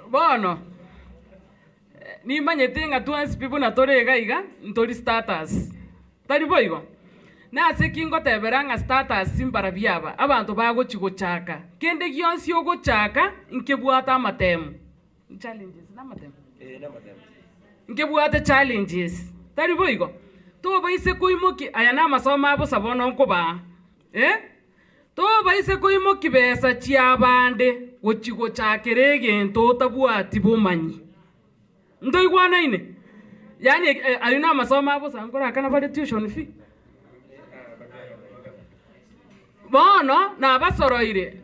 bono nimanyete nga twensi people na torega iga ntori status tari boigo nase kingotebera nga status simbara byaba abantu bagochigochaka kende gionsi ogochaka nkebwata amatemu challenges namatemu namatemu nkebwata challenges tari boigo to baise kuimoki aya na masomo abo sabono nkoba to baise kuimoki besa chiabande gochigochakere egento tabwati bomanyi ndoigwana ine yani alina masomo abo sankora kana bale tuition fee bono na basoroire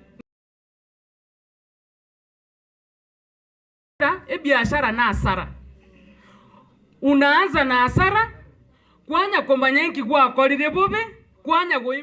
biashara na hasara unaanza na hasara kwanya komanya nki gwakorire bobe kwanya go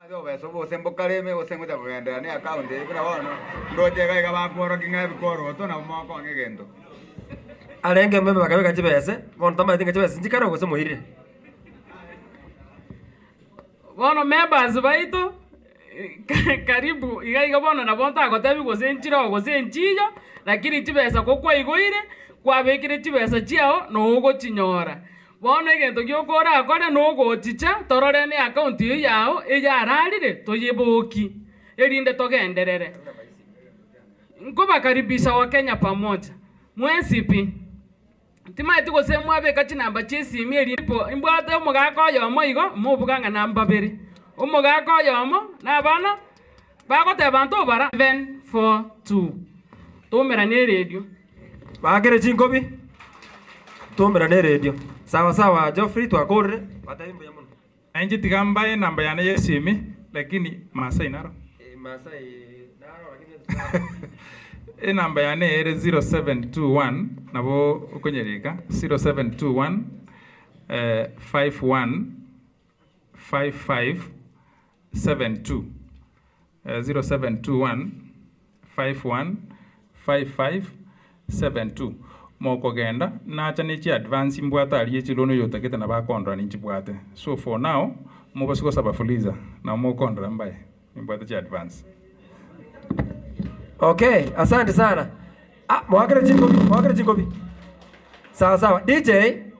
Ayo beso bo sembo kaleme o sengo ta kugenda ni account ibira wono ndoje ga bakoro kinga bikoro to na mo ko ngegendo arenge meme bakabeka chibese bono tama tinga chibese njikara gose muhirire bono members baito karibu iga bono na bonta agotebi gose nchiro gose nchiyo lakini chibese kokwa igoire kwabekire chibese chiao no ugo chinyora bono egento giokora akore no gochicha torore ni account yao eyararire toyiboki erinde togenderere nkobakaribisha wa Kenya pamoja mwesipi timaiti gose mwabeka chinamba chisimi eripo imbwate omugaka yomo igo mubuganga namba beri omugaka yomo na bana bagote bantu bara 742 tumera ne radio bagere chinkobi tumera ne radio sawa sawa Geoffrey twakorre batayimbo yamuno anje tigamba namba yana yesimi lakini Masai naro Masai naro lakini namba yana ere 0721 nabo ukonyereka 0721 51 55 72 0721 51 55 72 moko genda nacha nichi advance mbwata ali chilono yota kete na bakondra ninchi bwate so for now mubasiko sabafuliza na mokondra mbaye mbwata chi advance. Okay, asante sana. Mwakere chingobi. Sawa sawa. DJ,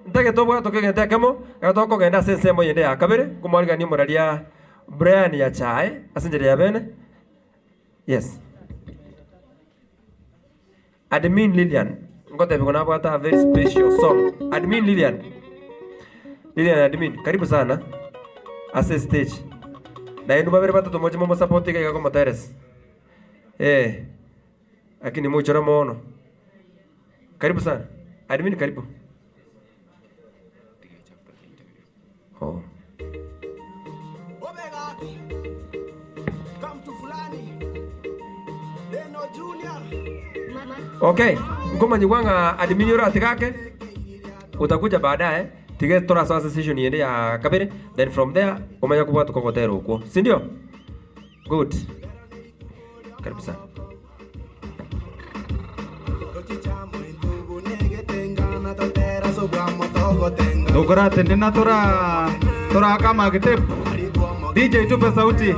ntake tobwa toke kemo, gatoko genda sensemo yende yakabere, kumwalika ni muralia Brian ya chai, asinjere ya bene. Yes. Admin Lilian, ngote biko bwata a very special song. Admin Lilian. Admin, karibu sana. Ase stage. Na yenu babere bata tomoje momo support kaya kama Teres. Lakini muchora mono. Karibu sana. Admin karibu. Oh. Okay, ngoma nyigwanga admin yora atikake. Utakuja baadaye. Tige tora sawa session yende ya kabere. Then from there umanya kubwa tukokotera huko. Si ndio? Good. Karibu sana. Dokora tendena tora kama kitep DJ tupe sauti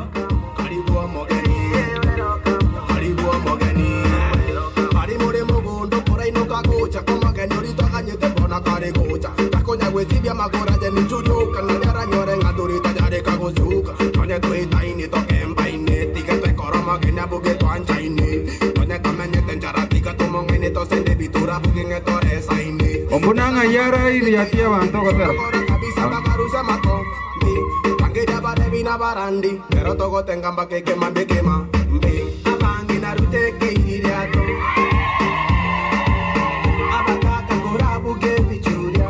Ombunanga yara ili yatia bantu kotera. Barandi, pero togo tengan pa que queman de quema. Abangi narute que iriato. Abakaka korabu que pichuria.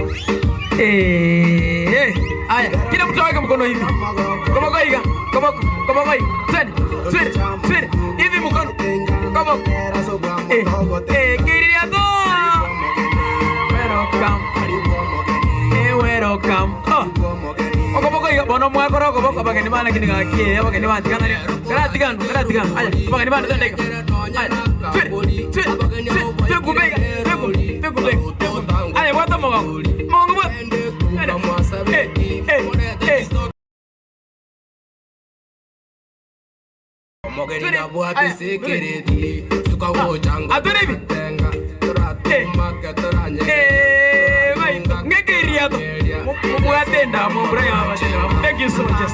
Aya, kila mtu aweke mkono hivi. Kama goiga, kama goi. Twende. Hivi mkono. Kama. Kiriato. Pero kam. mala kini ngaki ya bagani bantu kana tigan aya bagani bantu tandeka aya twe kubega aya bota mongo Mogeri na buati security suka wojanga adorebi Thank you so much.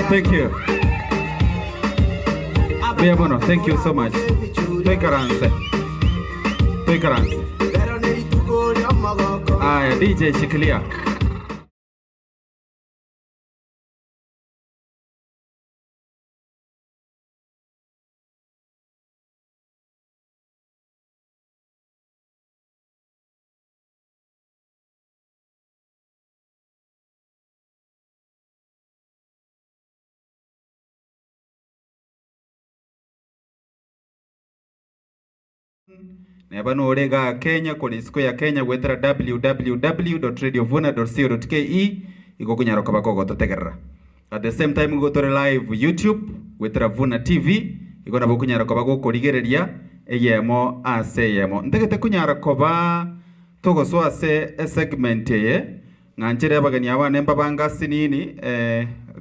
Thank you. Mia Bono, thank you so much. Toikaranse. DJ shikilia. Nebano orega Kenya kuri siko ya Kenya gwetera www.radiovuna.co.ke iko kunyaroka bakogo totegerera. At the same time go to live YouTube gwetera Vuna TV iko nabo kunyaroka bago kurigereria eyemo ase yemo. Ntegete kunyaroka ba togo so ase segment ye nganjere abagani abane mbabanga sinini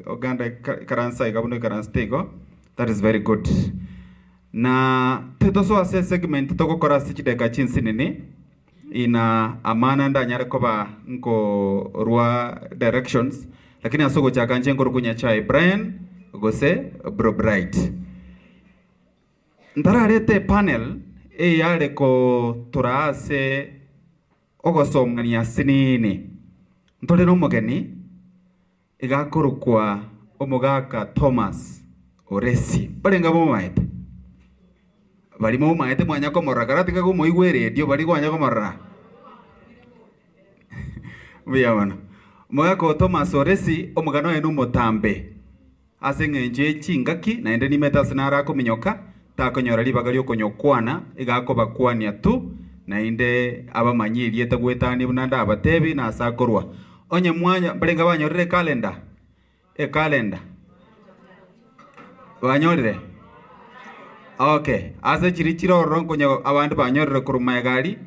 Uganda karansa ikabuno karanstego. That is very good. Na tetoso ase segment toko kora sichideka chinsi nini ina amana nda nyare koba nko rua directions lakini asogo chaka nje nkoro kunya chai Brian gose Bro Bright ndara rete panel yale ko turase ogosomga ni asinini ntole no mugeni igakoro kwa omugaka Thomas Oresi barenga bo maite bali mo maete mwanya ko moragara tika ko moigwe radio bali kwanya ko morra biyabana moya ko Thomas Oresi omugano enu motambe asengenje chingaki na ende ni meta sinara ko minyoka ta konyora libagali okonyokwana igako bakwania tu na inde abamanyirie tagwetani bunanda abatebi na asakorwa onye mwanya balenga banyorere calendar calendar banyorere. Okay, asa chirichiro ronko nyo abantu banyorere kuruma gali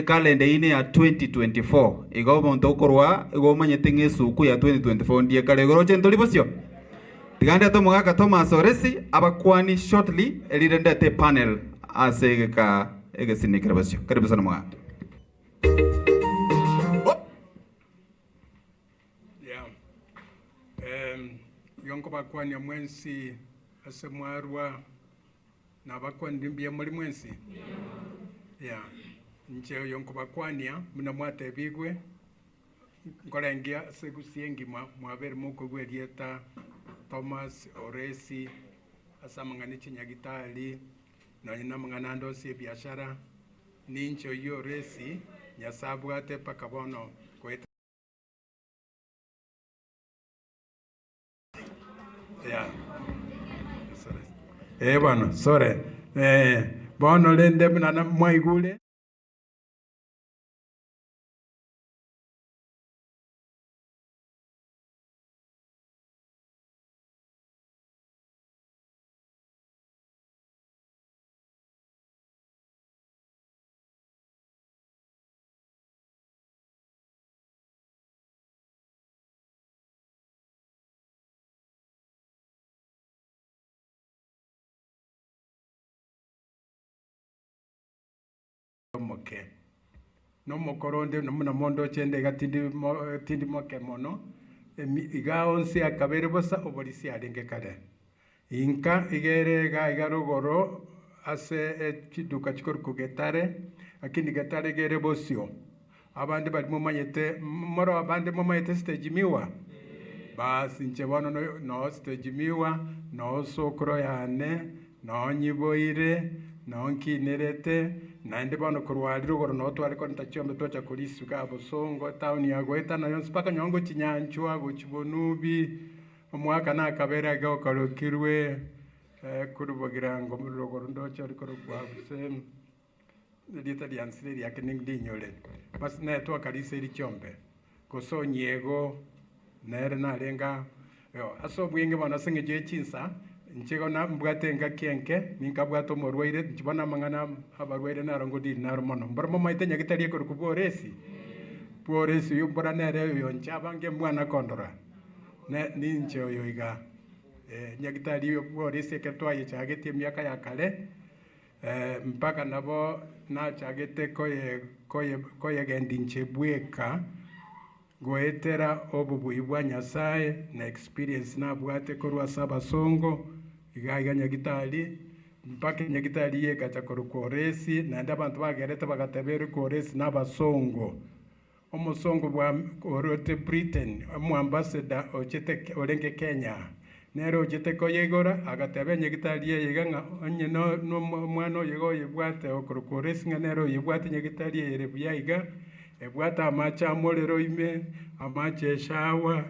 kalenda ine ya 2024 igo monto korwa igo manyete ngesuku ya 2024 ndiye kale goroche ndolibosyo tigande to mugaka Thomas Oresi abakwani shortly elirendete panel asegeka egesinikira basyo karibu sana mugaka. Yonko bakwani ya mwensi asemwarwa na bakwani ndimbia muri mwensi nche yonko bakwania muna mwate bigwe ngorengia segusiengi mwabere muko gwerieta Thomas Oresi asamangani chinyagitali na nyina mangana ndosi biashara nincho yo Oresi nyasabwate pakabono kweta bwana sore bono lende mna mwaigule moke no mokoronde no muna mondo chende tindi moke mono iga onse akabere bosa oborisi arenge kare inka igere ga igarogoro ase chiduka chikor kugetare akindi getare gere bosio abandi bali mumanyete moro abandi mumanyete stage miwa basi nche bono no stage miwa no sokro yane no nyiboire no nkinerete naende bano kurwariro goro no twari ko ntachombe tocha kulisuka busongo town ya gweta na yonse paka nyongo chinyanchwa gochibonubi omwaka na kabera ga okarokirwe kurubogira ngo rogoro ndocha ariko rugwa busem ndita diansiri yake ningdi nyole bas na to kalise ri chombe koso nyego nere na lenga yo aso bwenge bana singe je chinsa nchego na mbwate ngakenke ninkabwato morwaire nchibona mangana abarwaire na rangodi na romono mbarmo maite nyagitari ko kuboresi poresi yumbora nere yo nchabange mwana kondora ne ninche yo iga nyagitari yo poresi ke twaye chagete miaka ya kale mpaka nabo na chagete koye gendinche bweka goetera obubui bwa Nyasaye na experience na bwate korwa saba songo iga nyagitari mpaka nyagitari ye gacha korukoresi na ndabantu bagereta bagatebera koresi n'abasongo omusongo bwa orote Britain mu ambassador ochete olenge Kenya nero ochete koyegora agatebe nyagitari ye yega onye no mwana yego yebwate okorukoresi nero yebwate nyagitari ye rebuyaga ebwata amacha molero ime amache shawa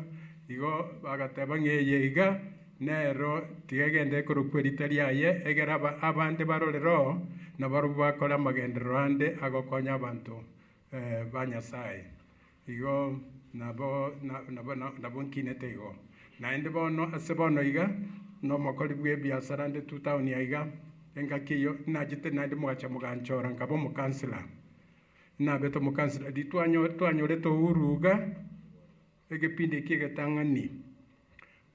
igo bagateba ngeyega nero tigegende kurukweritaria ye egera abande barorero na baru bakora magendero ande agokonya abantu banyasaye igo nabo nkinete igo naende bono asebono iga no mokoli bwe biasara ande 2000 iga engakiyo najite naende mugacha muganchora ngabo mukansela na beto mukansela di twanyore to uruga egepinde kigetangani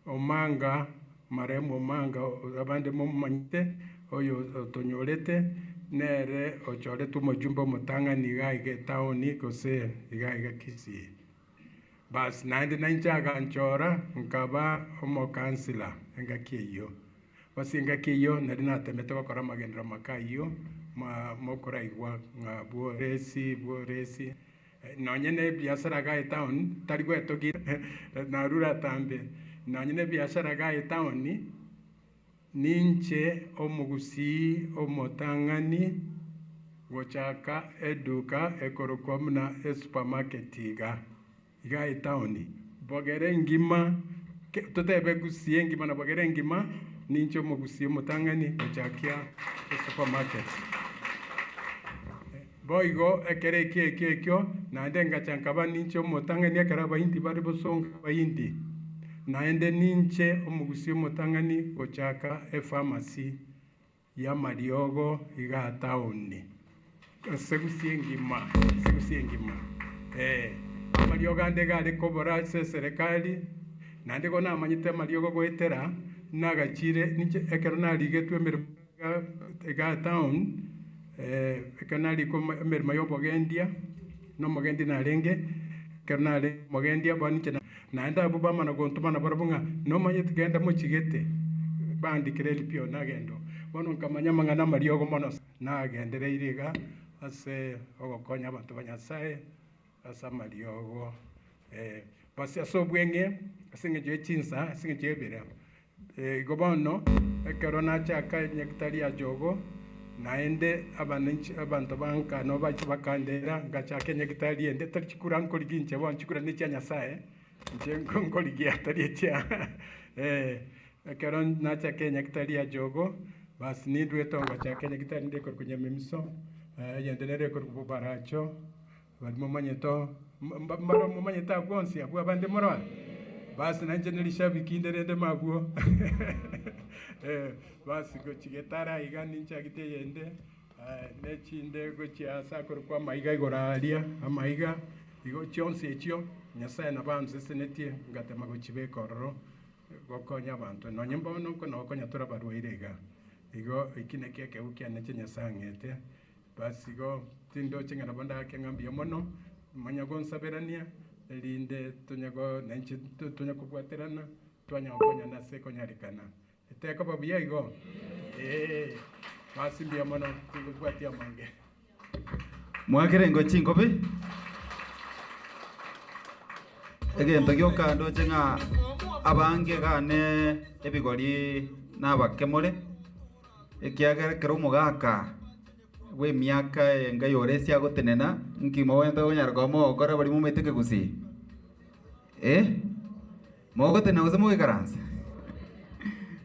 omanga maremo manga abande momanyite oyo tonyorete nere ochore tumojumbo mutangani gaige taoni kose iga kisi bas 99 chaga anchora nkaba omokansela engakiyo basi engakiyo narina temete bakora magendera makayo mokora igwa buoresi nonyene biashara ga town tarigwe togi na rura tambe nonyene biashara ga town ninche omugusi omotangani gochaka eduka ekorokomna supermarket iga town bogere ngima totebe gusi ngima na bogere ngima ninche omugusi omotangani gochakia supermarket boigo ekere kekyo naende ngachankaba ninche omotangani ekara bayindi bari bosonga bayindi naende ninche omugusi omotangani gochaka pharmacy ya Mariogo iga tauni segusie ngima Mariogo ande gari kobora serikali naende gona amanyite Mariogo goetera nagachire ninche ekero narigetwe iga town kanali ko merma yo bogendia no mogendi na renge kanali mogendia bani chena naenda buba mana gontuma na barabunga no manyet genda mo chigete bandi kireli pio na gendo bono kamanya mangana Mariogo mono na gendere iriga ase ogokonya abantu banyasaye asa Mariogo basi asobwenge asinge je chinsa asinge je bera gobono ekero chaka nyektari ya jogo naende abantu banka no bachi bakandera ngachake nyegitali ende tarchikura nkoliginche bonchikura necha Nyasaye njengo nkoligia tariecha ekero nachake nyegitali ya jogo basi nindwe tonga chake nyegitali ndeko kunye memiso yendelere ko kubaracho barimo manyeto mbaro mumanyeta gonsi abwa bande moro basi nanje nilishabiki nderende mabuo basi go chigetara iga nincha giteyende nechinde go chiasa kwa maiga igoralia amaiga igo chionse echio Nyasaye na bantu senetie ngatema go chibekororo gokonya abantu no nyimbo no kono konya tora barwairega igo ikine keke ukia neche Nyasaye ngete basi go tindo chinga na banda ke ngambia mono manya gonsaberania elinde tunyago nanchi tunyako bwaterana twanyakonya na seko nyarikana eteko babia igo basi mbia mono tubwatia mange mwakere ngo chingobe egento gyokando chenga abange gane ebigori nabakemore ekiagere kero mugaka we miaka engayore cia gotenena nkimo wendo onyargomo okora bari mumeteke gusi mogotena gose mugikaransa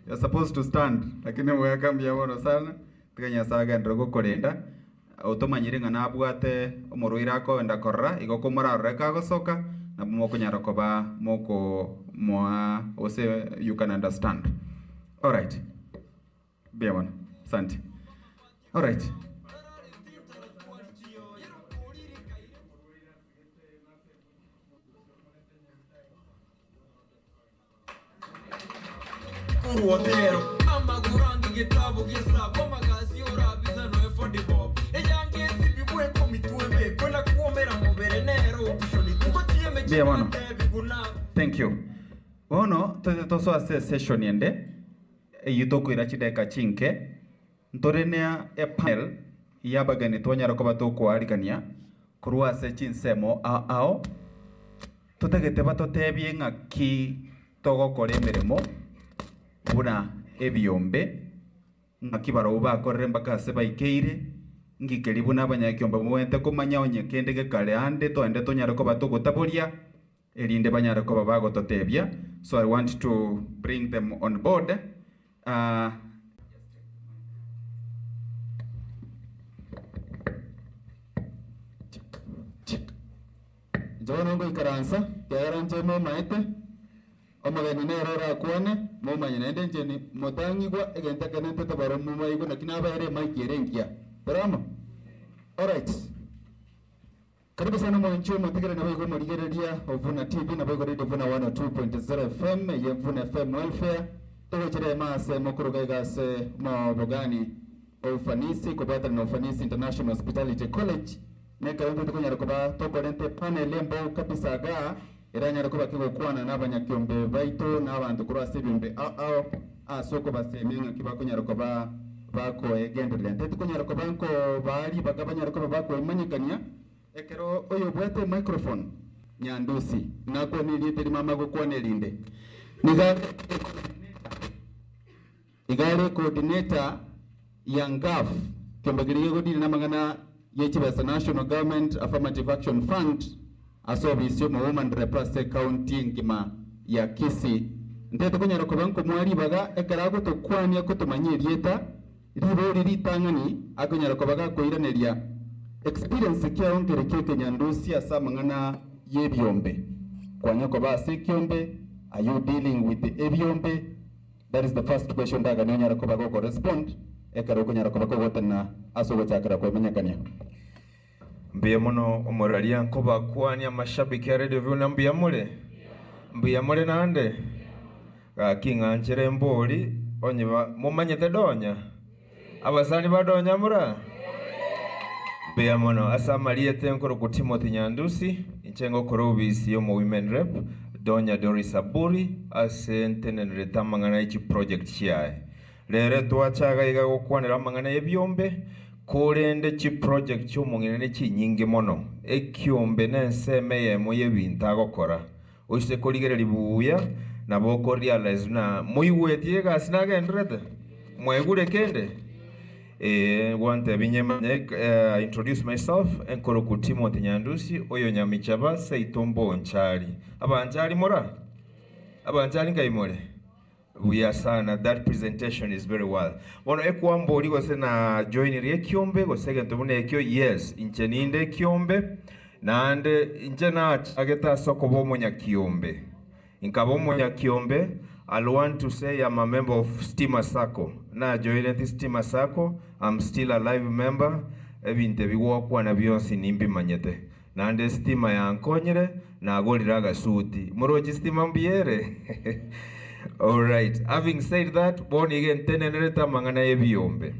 you're supposed to stand lakini mwakambia wono sana tikanya saga ndrogo korenda automanyire ngana abwate omorwira ko enda korra igo komora reka gosoka na moko nyarokoba moko mwa ose you can understand. All right. Bia bwana. Asante. All right. Kuruotero amagurangi gitabo gisabo magasi orabiza no efodi bob eyange sibibwe komitwebe kona kuomera muberenero shoni tukotieme Bia bwana. Thank you. Bono toso ase session yende eyitoko irachideka chinke ntorenea e panel yabagani twanyara ko batoko arikania kurwa ase chinsemo ao tutagete batotebye ngaki togokora emirimo buna ebyombe ngaki baro bakorre mpaka ase baikeire ngikeri buna abanyakiombe mwente komanya onye kende gekale ande twende tonyara ko batogotaboria erinde banyara ko babagototebya. So I want to bring them on board. Jono ngo ikaransa yaranche mo maete omagani ne rora kuone mo manyene ndenje ni motangigwa egenta kanente tabaro mo maigo na kinaba ere maikirengia peramo. All right. Karibu sana mwancho mwategera na baigo morigereria Ovuna TV na baigo radio Ovuna 102.0 FM ye Ovuna FM welfare to chere mase mokuru gase mo bogani ufanisi kubata na ufanisi International Hospitality College ne kaunti tukunyara kuba tokorente panel embo kabisa ga iranyara kuba kigo kwana n'abanyakyombe baito n'abantu kuri asibimbe asoko basemenga kibakunyara kuba bako egendele nte tukunyara kuba nko bali bagabanyara kuba bako imanyikanya ekero oyo bwete microphone nyandusi nako nilite mama gukwane linde igale coordinator ya ngaf kembagiriye godini namangana yechibasa National Government Affirmative Action Fund asobisyo mu Women Repressed County ngima ya Kisii ndete kunyara ko banko mwari baga ekarago to kwanya ko tumanyirieta ribo riritangani akonyara ko baga ko iraneria experience kya ongere keke nyandusi asa mangana yebyombe kwanya ko base kyombe are you dealing with the ebyombe? That is the first question daga nyara ko baga ko respond ekaro kunyara ko baga gotana asobo chakara ko menyakania Mbia muno omuralia nkoba kwani amashabiki ya Radio Vuna mbia mule nande kinga nchere mboli onye mumanyete donya abasani badonya mura mbia muno asa maliete nkoro ku Timothy Nyandusi inchengo korobisi yo mu Women Rep donya Doris Aburi asentenere tamangana ichi project chiae lere twachaga iga gukwanira mangana yebyombe Kurende chi project cy'umungene chi nyingi mono ekyombe nenseme yemo yebintu agokora oise koligere libuya naboko realize na muyiwetie gasinagendrete mwegure kende wante binyemanye introduce myself enkoro ku Timothy Nyandusi oyo nyamichaba seitombo nchali abanchali mora abanchali ngaimore we sana that presentation is very well. Wono ekwamboli gose na join rie kyombe gose gento bune ekyo yes incheninde kyombe nande inchena ageta soko bomonya kyombe inkabo monya kyombe. I want to say I'm a member of Stima Sacco. Na join this Stima Sacco. I'm still a live member. Ebinte biwokwa na byonsi nimbi manyete. Nande stima ya nkonyere na agoliraga suti. Moroji stima mbiere. All right. Having said that, boni again tenereta mangana yebyombe.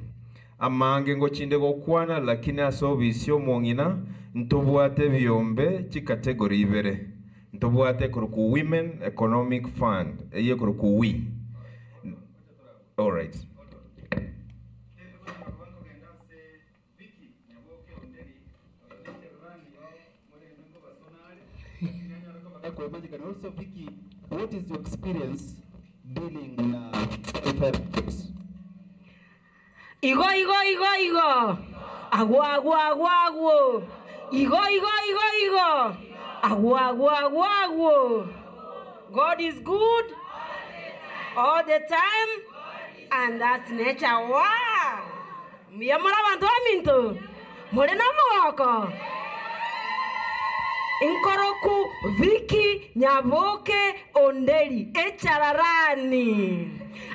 Amange ngo chinde go kwana lakini asobisyo mongina ntobwate byombe chi category ibere. Ntobwate kuruku Women Economic Fund. Eye kuruku we. All right. Also, Vicky, what is your experience dealing with groups? Igo. Agua. Igo. Agua. God is good all the time, and that's nature. Wow. Miyamara bantu aminto. Morena moko. Inkoroku Vicky Nyaboke Ondeli Echararani.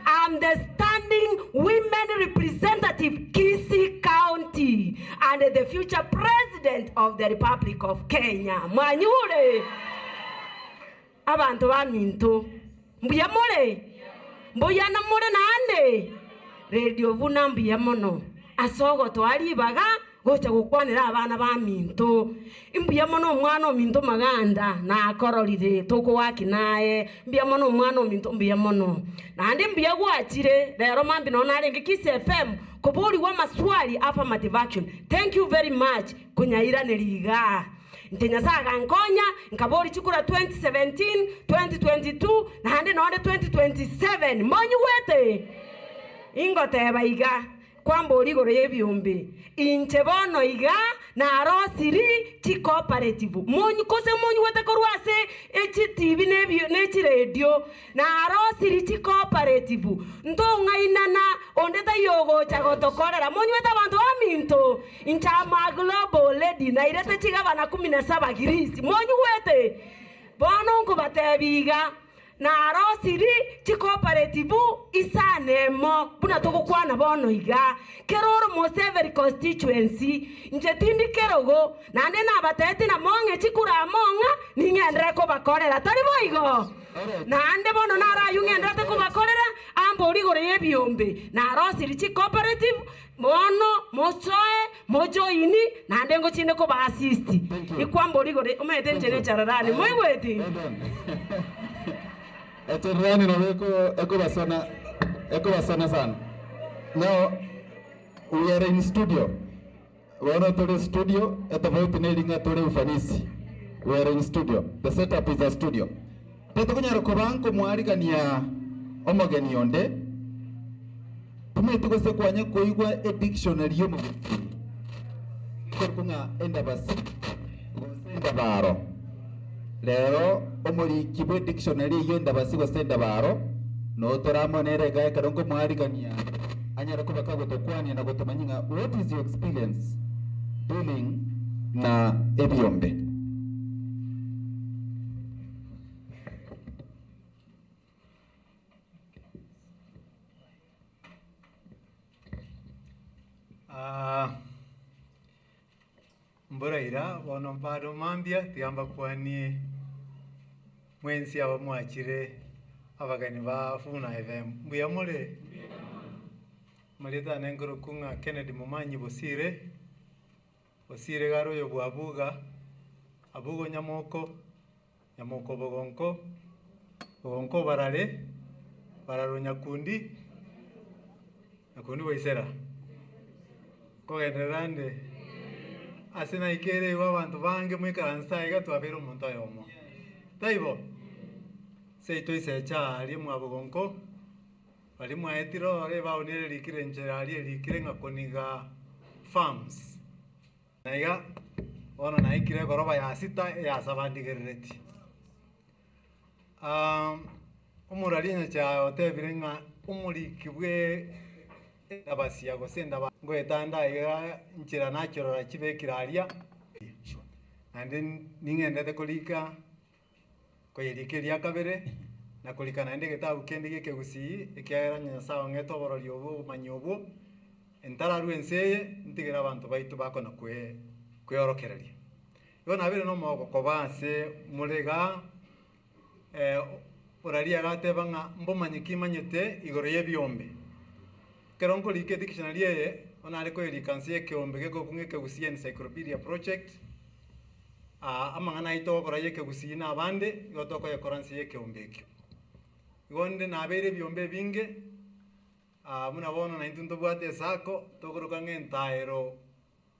I'm the standing women representative Kisii County and the future president of the Republic of Kenya. Mwanyure. Abantu baminto. Mbuya mole. Mbuya na mole nande. Radio Vuna mbuya mono. Asogo twalibaga gocha gukwanira abana baminto. Imbuya mono omwana ominto maganda na akororire toko waki naye. Mbuya mono omwana ominto mbuya mono. Nandi mbuya gwachire lero mambi nona alenge Kisii FM kuburi wa maswali affirmative action. Thank you very much kunyaira neliga. Ntenya saga nkonya nkabori chikura 2017 2022 na hande nonde 2027 monyu wete ingoteba iga kwamba oligoro yebyombe inche bono iga na arosiri chi cooperative monyu kose monyu wete korwase echi TV nechi radio na arosiri chi cooperative ndonga inana ondeta yogo chagotokorera monyu wete abantu aminto inchama global lady na irete chiga bana 17 girisi monyu wete bono nkubatebiga na arosiri chi cooperative isanemo buna tokukwana bono iga keroro Moseveri constituency njetindi kerogo nande na batete na monge chikura monga ningendere ko bakorera tari boigo nande bono nara yungendere ko bakorera ambo ligore yebyombe na arosiri chi cooperative bono mosoe mojoini nande ngo chine ko ba assist ikwambo ligore umete njene chararani moigweti Eterani no eko basana sana. Now we are in studio. Wana tole studio etafauti nelinga tole ufanisi. We are in studio. The setup is a studio. Teto kunyaro kobanko mwarigania omogeni yonde. Tumetuko se kwanya koigwa a dictionary yo mugufiri. Korkunga enda basi. Gosenda baro. Lero omuri kibwe dictionary yo ndabasi gosenda baro no toramo nere gae karongo mwarigania anyara kuba kagotokwani na gotomanyinga. What is your experience dealing na ebyombe? Mboraira bono mparo mambia tiamba kwani mwensi aba mwachire abagani ba Funa FM mbuya mole maleta nengoro kunga Kennedy Mumanyi Bosire garo yo bwabuga abugo nyamoko bogonko bararo nyakundi waisera kogenderande asina ikere wa bantu bange mwikaransa iga twabera omuntu ayomo taibo seito isecha ali mwabugonko bali mwaetiro ale baonere likire njera ali likire ngakoniga farms naiga ona naikire goroba ya sita ya sabandigereti umurali nyacha otebirenga umurikibwe abasia gosenda ngo etanda iga nchira nachorora kibekiraria ande ningende kolika koyerikiria kabere na kolika nande getabu kende gekegusi ekiara nyasawa ngetogorori obo manyobo entara ruenseye ntigera abantu baitu bakona kweorokereria yona bere no moko kobase murega oraria gatebanga mbomanyiki manyete igoro yebyombe kerongo like dictionary ye ona ariko irikansie keombe geko kunge kegusie encyclopedia project amangana ito koraye kegusie na abande yotoko ye koransie keombe kyo gonde na abere byombe binge muna bono na intunto bwate sako tokoroka ngentaero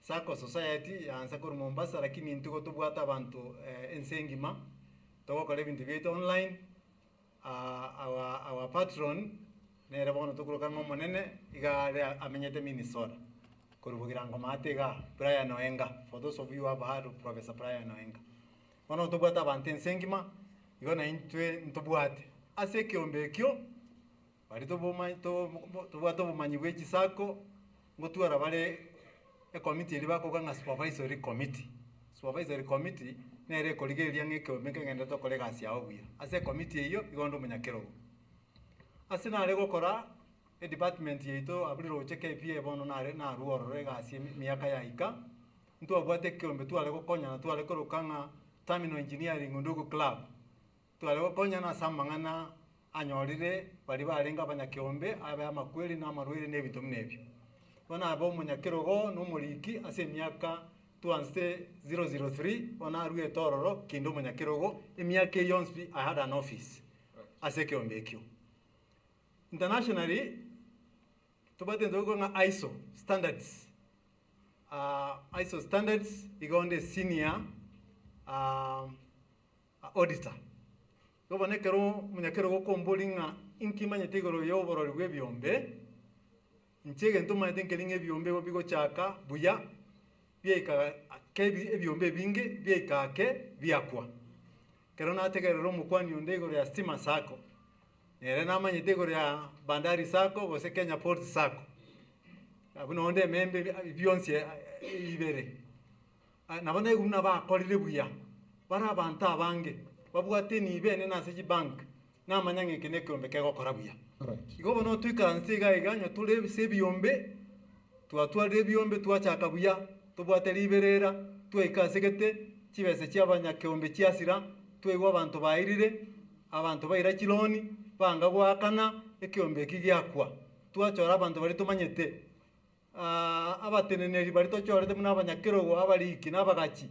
sako society yansa kuru Mombasa lakini intuko tubwata abantu ensengima toko kole bintu byeto online our patron nere bono tukuluka monene igale amenyete Minnesota kurubugira ngoma atega Brian Oenga. For those of you who have heard of Professor Brian Oenga bono tubwata abantu ensengima igona intwe ntubwate ase kiombe kyo bali tubwata bumanyi bw'ekisako ngotwara bale a committee libako kanga supervisory committee nere korigereria ng'ekiombe nkeng'ende tokore egasi yao buya ase committee eyo igondo omonyakerogo ase nare gokora department yaito aburi roche KPA bono naruororo egasi miaka yaika ntwabwate ekiombe tware gokonyana tware korokang'a terminal engineering ndugu club tware gokonyana ase amang'ana anyorire bari barenga abanyakiombe abe amakweri n'amarwaire n'ebinto buna ebio bono aba omonyakerogo n'omoriki ase emiaka twanse 003 bono arue etororo kinde omonyakerogo emiaka eyonsi I had an office ase ekiombe ekio internationally tubate ndogo nga ISO standards ISO standards igonde senior auditor gobonekero munyakero gokombori nga inkimanyete igoro yoborori bw'ebiombe nchege ntumanyete nkeringa ebiombe bigochaka buya byaika ebiombe bingi byaikake byakwa kero nategerera omukwani onde igoro ya stima sako nere namanyete igoro ya bandari sako gose Kenya Port sako abuno onde membe byonse ibere nabona igumuna bakorire buya bara abantu abange babwate ni bene nase bank namanya ng'ekene ekiombe kegokora buya igo bono twikaranse iga tule se ebiombe twatwara ebiombe twachaka buya tubwate riberera twaikasegete chibese chiabanyakiombe chiasira twegwa abantu bairire abantu baira chiloni banga gwakana ekiombe eki giakwa twachora abantu bari tumanyete abateneneri bari tochorete muna abanyakerogo abariki n'abagachi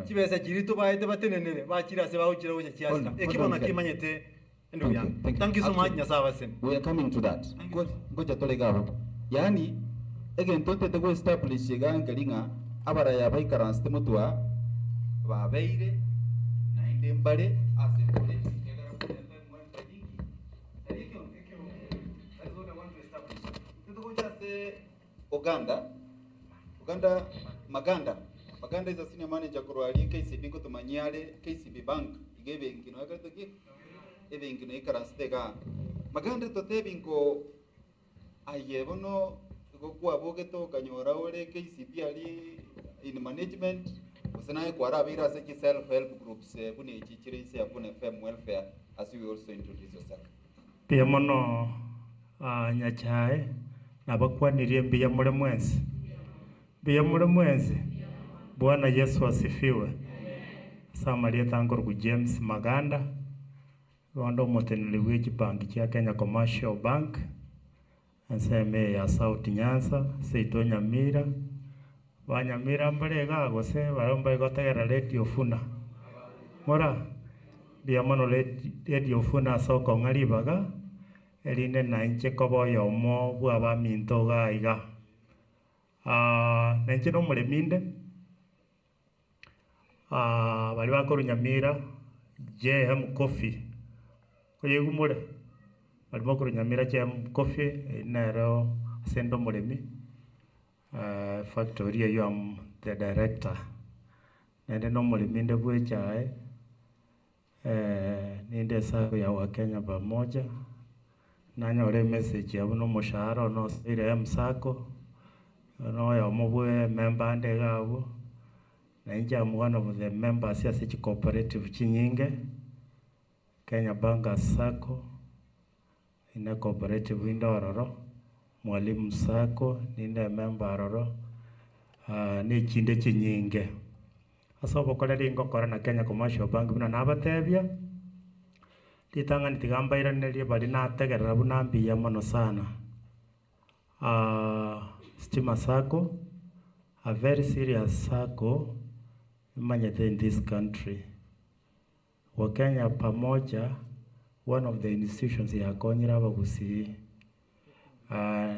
chibese chiri tubaete batenenere bachirase bawuchira gocha chiasira ekibona kimanyete endo yangu thank you so much nyasaba sen we are coming to that ngoja tolegabo yani egento tete go establish gangalinga abara ya baikaranste mutwa babeire na inde mbale ase police kegara kutenda mwanta jingi sarikyo that's what I want to establish tuko jase Maganda is a senior manager kurwali KCB ko tumanyale KCB bank igebe ngino akato ki ebe ngino ikarastega Maganda to tebinko ayebono go kwa bogeto kanyora ore KCB ali in management usana kwa rabira se self help groups bune chichire se abune FM welfare as we also introduce yourself pia mono nyachae nabakwanirie mbia mure mwenzi Bwana Yesu asifiwe. Samaria tangorgu James Maganda gondo motenele wiki bank ya Kenya Commercial Bank anseme ya South Nyanza seito Nyamira banyamira mbarega gose baromba gotegera radio funa mora bia mono radio funa soko ngaribaga eline nainche koboyo mo bwa minto gaiga nainche no mureminde bali bakoro Nyamira JM Coffee kuyegumure bali bakoro Nyamira JM Coffee nero sendo muremi factory you am the director nende no mureminde bwechae ninde sako ya Wakenya pamoja nanyore message yabu no mushahara no sire msako no ya mubwe member ande gabo na inja one of the members ya such cooperative chinyinge Kenya Bank Sako ina cooperative indororo mwalimu Sako ninde member roro ni chinde chinyinge asobo kolere ngokora na Kenya Commercial Bank bina nabatebya litanga nitigamba iraneli bali nategerera bunambi ya mono sana Stima Sako a very serious Sako manyete in this country Wakenya pamoja one of the institutions ya konyira bagusi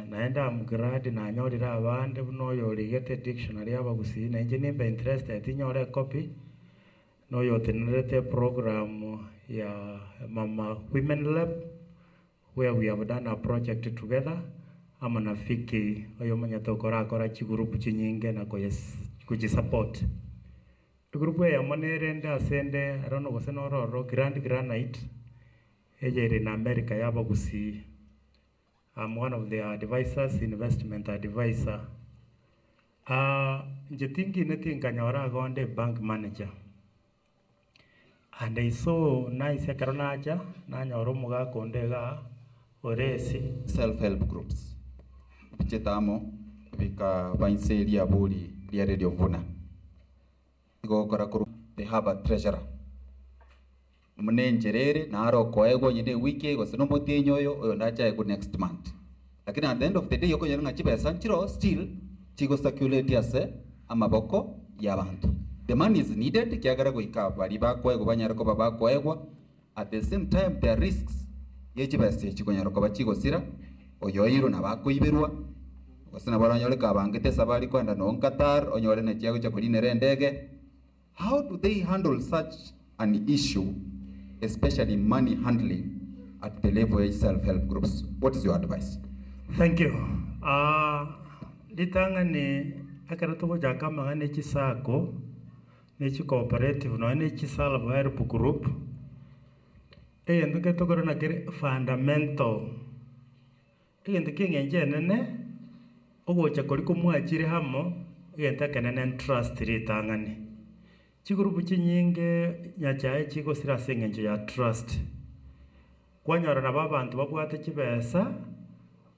naenda mgradi na nyorira abande buno yorigete dictionary abagusi na engineer interested inyore copy no yotenete program ya Mama Women Lab where we have done a project together ama nafiki oyo manyato kora chigurupu chinyinge na kujisupport grupu ya monerende asende arono goseno roro Grand Granite ejere in America yabagusi I'm one of the advisors, investment advisor. Njetingi neti nkanyora gonde bank manager. And it's so nice yakaronaja nanyoro muga kondega oresi self-help groups chetamo vika vainseria buri lia Radio Vuna igokora kuru they have a treasurer mnenjerere na aro koego nyine wiki go sino motinyoyo oyo ndacha go next month lakini at the end of the day yoko nyanga chibesa nchiro still chigo circulate ase amaboko y'abantu. The money is needed kiagara go ikaba riba koego banyara ko baba koego. At the same time there are risks yechibese chikonyara ko bachigo sira oyoiro na bakoiberwa osina baranyole kabangete sabari kwenda no Qatar onyole na chiago cha kulinere ndege. How do they handle such an issue, especially money handling at the level of self-help groups? What is your advice? Thank you. Litanga ni akaratuko jakama ngane chisako nechi cooperative no nechi self-help group. Nduke tokoro na kere fundamental. Nduke ngenje nene ogocha koliko mwachire hamo ngentaka nene trust litangani. Chigurupu chinyinge nyachae chiko sira sengenje ya trust. Kwanyora na babantu babwate chibesa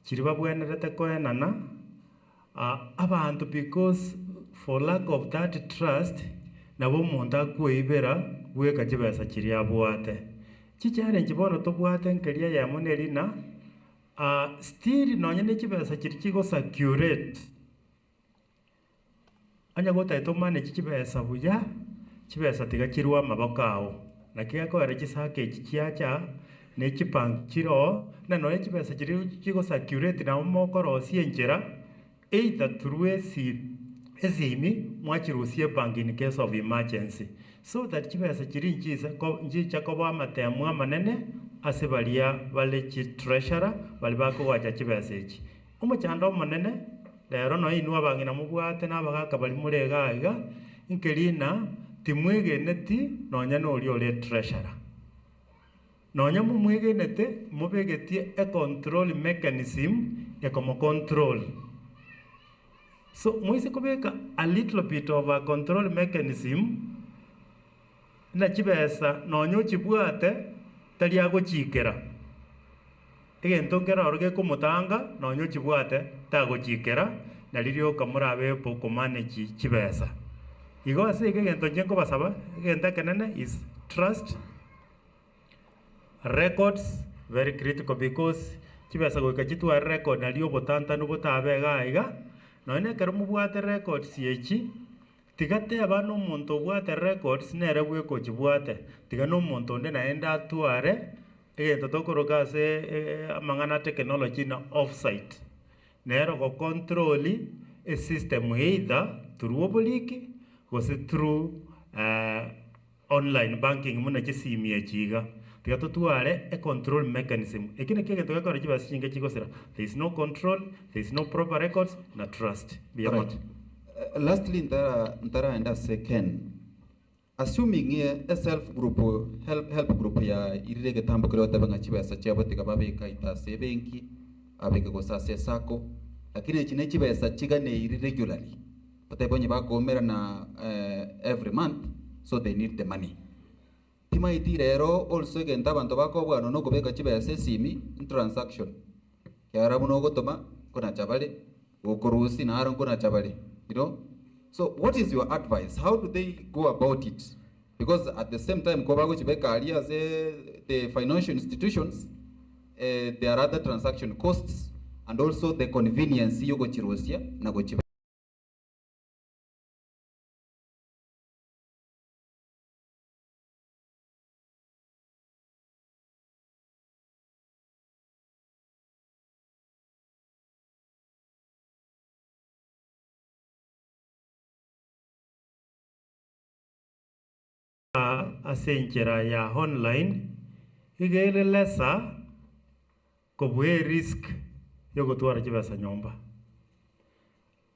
chiri babwenerete koenana abantu because for lack of that trust nabo muntu akwibera gweka chibesa chiri abwate chichare nchibono tobwate nkeria ya monelina still nonyene chibesa chiri chigo securate anya gotaito manage chibesa buya chibesa tiga chirwa mabokao nakiga ko ara chisake chiacha ne chipang chiro na no chibesa chiri chigo security na mokoro sienjera either through ezimi mwachirusie bank in case of emergency so that chibesa chiri njicha ko ba matemu manene asibalia bale chi treasurer bali bako wacha chibesa echi umuchando manene lero no inwa bangina mubwate nabagaka bali murega iga inkelina timwege neti nonya no ole treasurer nonya mumwege nete mubegetie a control mechanism ekomo control. So muisi kubeka a little bit of a control mechanism na chibesa nonyo chibwate tali ago chikera egentongera oroge kumutanga nonyo chibwate tago chikera na lirio kamurabe poko manage chibesa igo ase egento ko basaba egenta kenene is trust. Records very critical because chibesa go kachitu a record na lio botanta no botabega iga no ene kero bwate records yechi tigate abano muntu bwate records nere bwe ko chibwate tiga no muntu nde naenda tuare egento tokoroka se amangana technology na offsite nero go control a system either through obliki or through online banking muna chisimie chiga tigato tuare a control mechanism ekine kege to yakora chibasa chinge chigosera there is no control, there is no proper records na trust beyond. Lastly ndara enda second assuming a self group help group ya irege tambo kero tabanga chibasa chabo tikababeka itase benki abeke gosase sako lakini chine chibasa chigane irregularly patabonye bakomera na every month so they need the money. Tima itirero also genta bantu bako bwano no kubeka chibesa simi transaction yara muno gotoma kuna chabale gokorusi na aron kuna chabale, you know. So what is your advice? How do they go about it? Because at the same time kwa bago chibeka alias the financial institutions there are other transaction costs and also the convenience yogo chirusia na go chibeka. Asenjera ya online igele lesa kobwe risk yogo tuara chibasa nyomba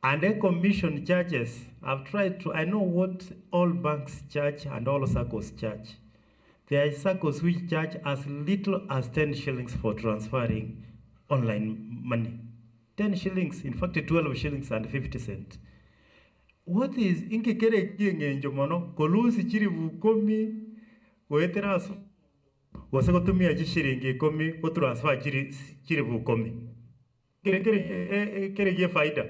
and the commission charges. I've tried to, I know what all banks charge and all SACCOs charge. There are SACCOs which charge as little as 10 shillings for transferring online money. 10 shillings, in fact 12 shillings and 50 cents. What is inkekere kiengenjo mono kolusi chiri vukomi goetera aso gose gotumia gishiringi 10 go transfer kiri bu 10 kere faida.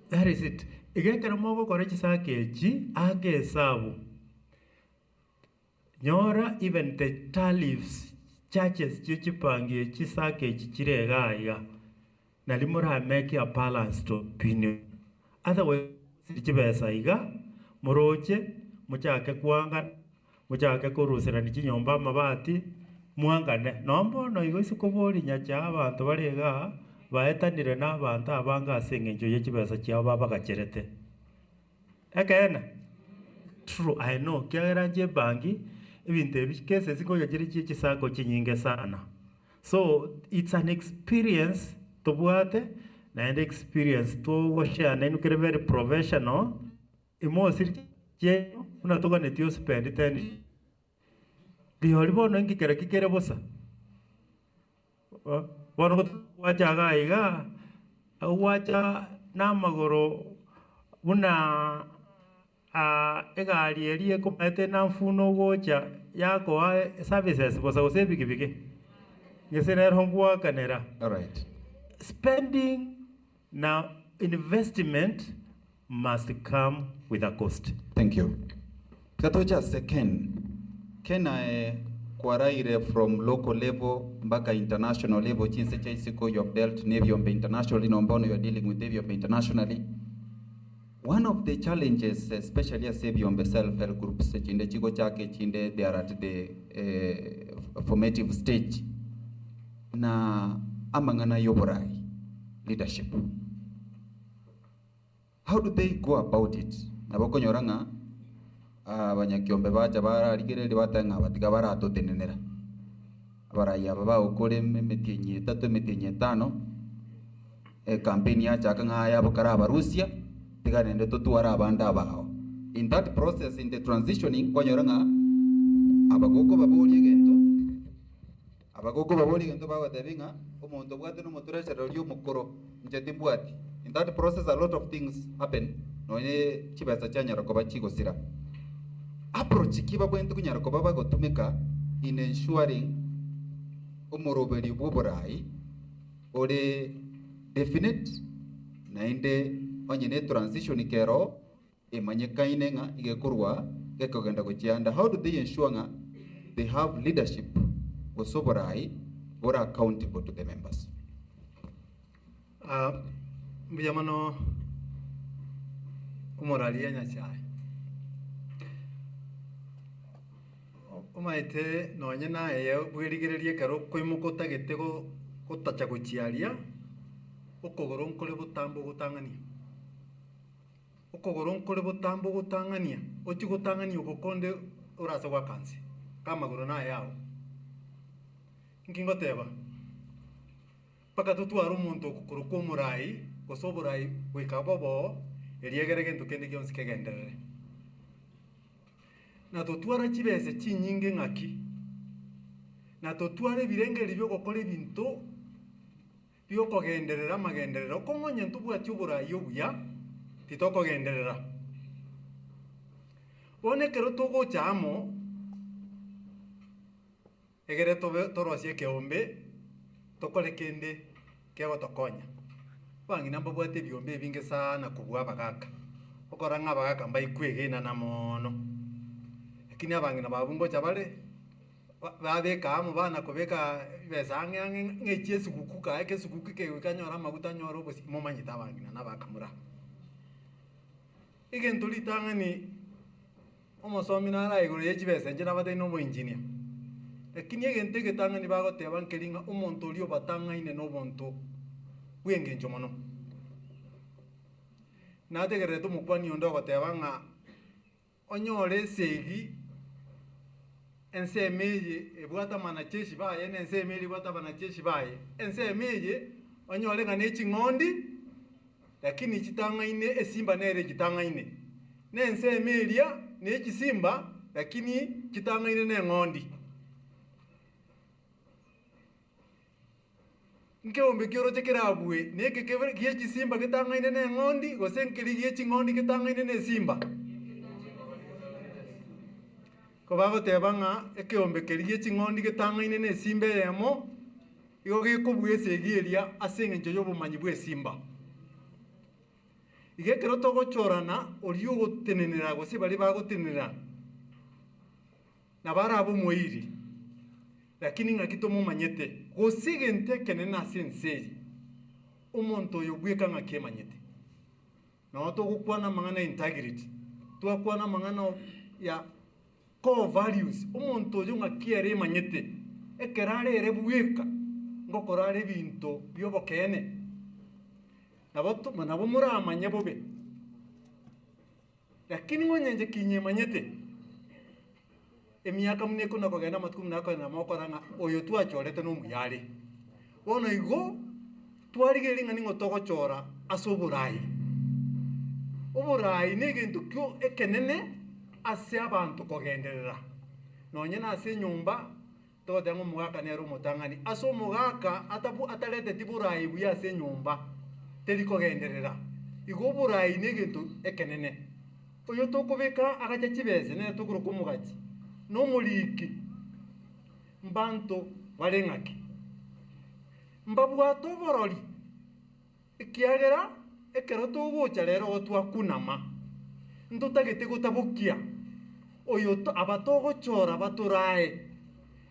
That is it. Igekera mogo kore chisake echi age sabu. Nyora even the tariffs churches chichipangie chisake chichirega ya. Na limura make a balanced opinion. Otherwise chibesa iga muroche muchake kuanga muchake kurusira ni chinyomba mabati muangane nombo no igo isikobori nyacha abantu barega baetanire n'abantu abanga asengenjo y'ekibesa cyabo babagacherete ekena true I know kyaranje bangi ibintu ebikese singoya giri cy'ikisako kinyinge sana so it's an experience tobwate na and experience to washare na nukere very professional imosiri je unatoka netio spend ten bihori bono ngikere kikere bosa bono wacha gaiga wacha namagoro buna egari erie komete na mfuno gocha yako services bosa gose bigibige ngesene rongwa kanera. All right. Spending now investment must come with a cost. Thank you. Katocha second. Can I kwaraire from local level mpaka international level chinse cha isiko you have dealt Nevyombe internationally na mbono you are dealing with Nevyombe internationally. One of the challenges especially as Nevyombe self-help groups chinde chiko chake chinde they are at the formative stage na amangana yoborai leadership. How do they go about it? Nabokonyoranga abanyakyombe bacha bararigerere batanga batiga baratotenenera abaraya baba ukore memetenye 3 metenye 5 campaign ya chaka ngaya bokara abarusia tiganende totuara abanda bao. In that process, in the transitioning konyoranga abagoko babori gento bawa debinga omonto bwate no motoresha ryo mukoro njeti bwati. In that process a lot of things happen no ne chibasa chanyara ko bachigosira approach kiba bwente kunyara ko baba gotumika in ensuring umuroberi bwoborai ore definite na inde onyene transition kero emanyekaine nga igekorwa gekogenda gochianda. How do they ensure nga they have leadership gosoborai or accountable to the members? Mbiyamano umorali nyachai umaite nonye naye bwirigererie karo kwimukota gitego gutacha guchiaria ukogoro nkore butambo gutangania ukogoro nkore butambo gutangania uti gutangania ukokonde urasa kwa kansi kama goro na yao nkingoteba paka tutwara umuntu okukuru kumurai gosoborai gwikabobo eriegere gento kende gyonse kegenderere na tutwara chibese chinyinge ngaki na tutware birengeri byo gukora ibintu byo kogenderera magenderero kongonye ntubwati uburai obuya titokogenderera bonekero togochamo egere torosie keombe tokore kende kego tokonya bangi namba bwate byombe binge sana kubwa bagaka okoranga abagaka mbayikwegena na mono lakini abangi na babungo chabale babeka amu bana kobeka besange ngechie sukukuka eke sukukuke kanyora maguta nyoro bosi momanyita abangi na bakamura igento litangani omosomi nara iguru yechibese njira bate no mo engineer lakini egente getangani bagoteba nkelinga omonto lio batanga ine no bonto wenge njomono nategere to mukwani ondo goteba nga onyore segi ensemeje ebwata manacheshi baye ensemeje bwata manacheshi baye ensemeje onyore nga nechi ngondi lakini chitanga ine esimba nere chitanga ine nensemelia nechi simba lakini chitanga ine ne ngondi nke ombe kioro chekerabwe neke kevere kiyechi simba kitanga ine ne ngondi gosenkeli kiyechi ngondi kitanga ine ne simba ko bagoteba ng'a ekeombekeri gie ching'ondi getang'aine na esimba eyemo igo gekobua esegiria ase eng'encho ya obomanyi bwa esimba iga ekero togochorana oria ogotenenera gose bari bagotenenera na bara abo moiri lakini ng'aki tomomanyete gose egento ekenene ase ense eri omonto oyo bweka ng'aki emanyete nao togokwana amang'ana integrity twakwana amang'ana ya core values omonto oyo ng'aki ere emanyete ekero arere bweka ngokora are ebinto bia obokene nabo moramanye bobe lakini ng'onyenche kinya emanyete emiaka muna ekona kogenda amatuko muna akoena mokora ng'a oyo twachorete na omuyare bono igo twarigeri ng'a ning'o togochora ase oborai oborai na egento kio ekenene ase abanto kogenderera nonye na ase enyomba togoteba ng'a omogaka nere omotang'ani ase omogaka atareteti borai buya ase enyomba teri kogenderera igo oborai na egento ekenene oyo tokobeka agacha chibese nere tokoroka omogachi na omoriki mbanto bare ng'aki mbabwate oborori ekiagera ekero togocha rero igo twakunama ntotagete gotabokia oyo abatogochora batorae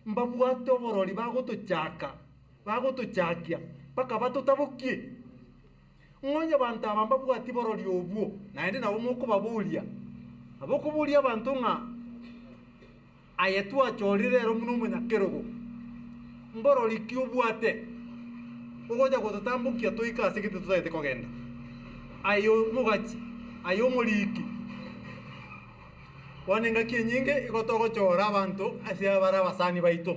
mbabwate oborori bagotochakia mpaka batotabokie ng'onye banto aba mbabwati borori obwo naende nabo mokobaburia abokoburia abanto ng'a aye twachorire rero muno omonyakerogo mborori ki obwate ogocha gototambokia toika ase gete totagete kogenda ayo omogachi ayo omoriki bono eng'aki enyinge igo togochora abanto ase abare abasani baito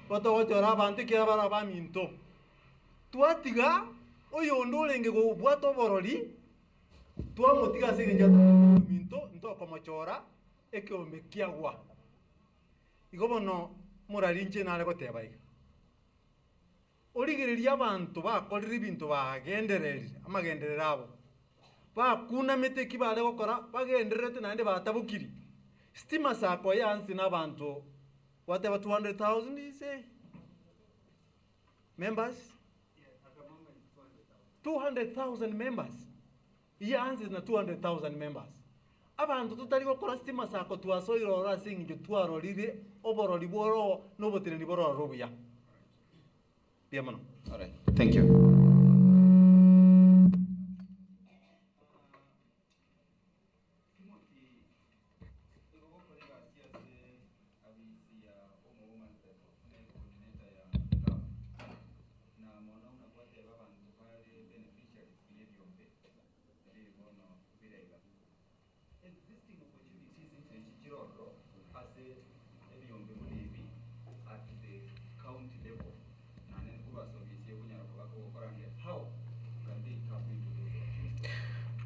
gotogochora abanto ekiagera bare abaminto twatiga oyo onde orenge gobwata oborori twamotiga ase eng'encho minto ntokomochora ekeombe kiagwa igo bono morari nche nare goteba iga origereria abanto bakorire ebinto bagendereri amagenderero abo bakunamete eki bare gokora bagendererete naende batabokiri stima sako yansi n'abanto whatever 200,000 is members 200,000 members yansi na 200,000 members abantu tutari gokora stima sako twasoire ora ase eng'encho twarorire oborori bworo n'oboteneri bororo obuya bia mono. All right, thank you.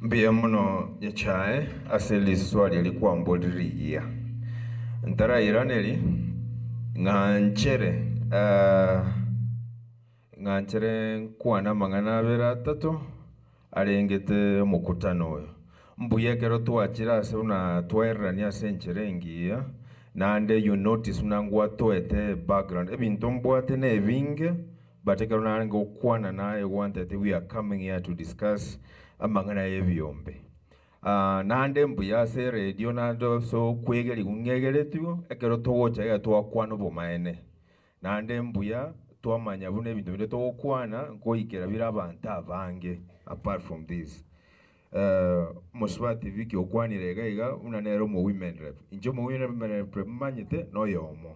Mbia muno nyachae ase liswali alikuwa mbodiriya ntara iraneli nganchere kwana mang'ana abere atatu arengete mukutano oyo mbuya kero twachira ase una twaererania ase enchere engiya nande you notice unangwa toete background ebinto mbwate na ebinge but ekero narange okwana naye wanted we are coming here to discuss amang'ana y'ebyombe nande mbuya ase radio nando so kwegeri gung'egeretio ekero togocha iga twakwana obomaene nande mbuya twamanya buna ebinto binde togokwana nkoikera bire abanto abange apart from this Moswa TV kiokwanire iga una nero mo women rep injo mo women rep manyete no yomo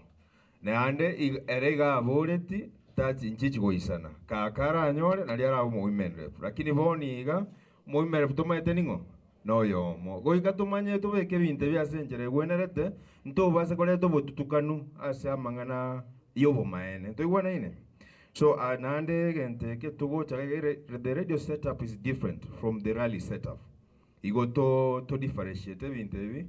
nande erega aboreti tati nchichi goisana kakara anyore nali ara mo women rep lakini boni iga mo women rep tomaete ningo no yomo goika tumanye tobeke binte byasenjere gwenerete nto base koleto botutukanu ase amang'ana yobo maene toigwana ine. So nande gente ke togo chagere the radio setup is different from the rally setup. Igo to differentiate binte bi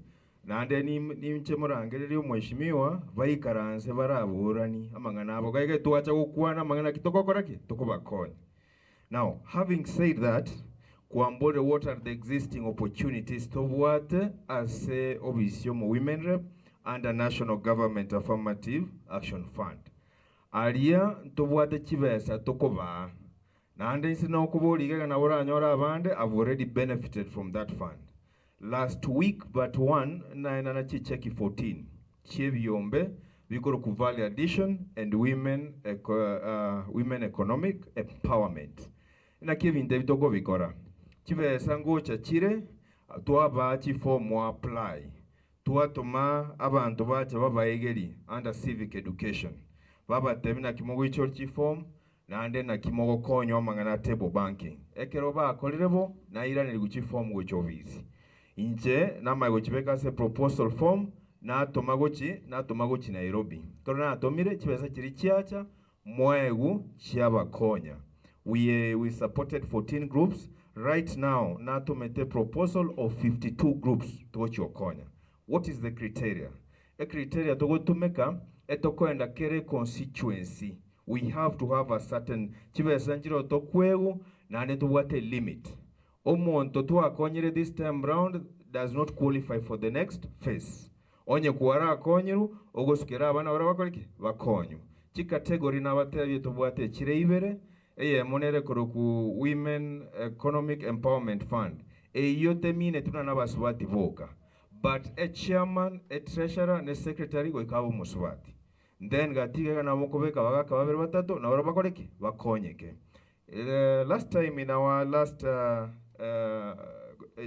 nande ni mchemorangereri omweshimiwa baikaranse baraburani amang'ana abo gaige tuacha gukwana amang'ana kitokokoraki tokobakonya. Now having said that, kuambole what are the existing opportunities to what as obisio mo women rep under National Government Affirmative Action Fund. Alia ntobwate chibesa tokoba. Nande isi na okubuliga na oranyora abande have already benefited from that fund. Last week but one na chicheki 14. Chebyombe bikoro ku Valley Addition and women economic empowerment. Na kibinde bitoko bikora. Chibesa ngocha chire twaba form wa apply. Twatuma abantu bacha babayegeri under civic education. Baba temina kimogo icho form nande na kimogo konyo mangana table banking. Ekero ba akolirebo na ira niliguchi form gocho visi. Inche na magochibeka se proposal form na tomagochi Nairobi. Tona atomire chibesa chiri chiacha mwegu chiaba konya. We supported 14 groups. Right now, NATO made a proposal of 52 groups to watch your corner. What is the criteria? A criteria to go to make a tokoenda kere constituency. We have to have a certain chive sanjiro to kwegu na to what a limit. Omonto to akonyere this time round does not qualify for the next phase. Onye kuara akonyeru ogoskera abana barabakoriki bakonyu. Chi category na batebye to bwate chire ibere monere koroku Women Economic Empowerment Fund. Yote mine tuna na baswati voka. But a chairman, a treasurer, and a secretary go ikabo muswati. Then gatiga na mokobeka bagaka babere batatu na barabakoreki bakonyeke. Last time in our last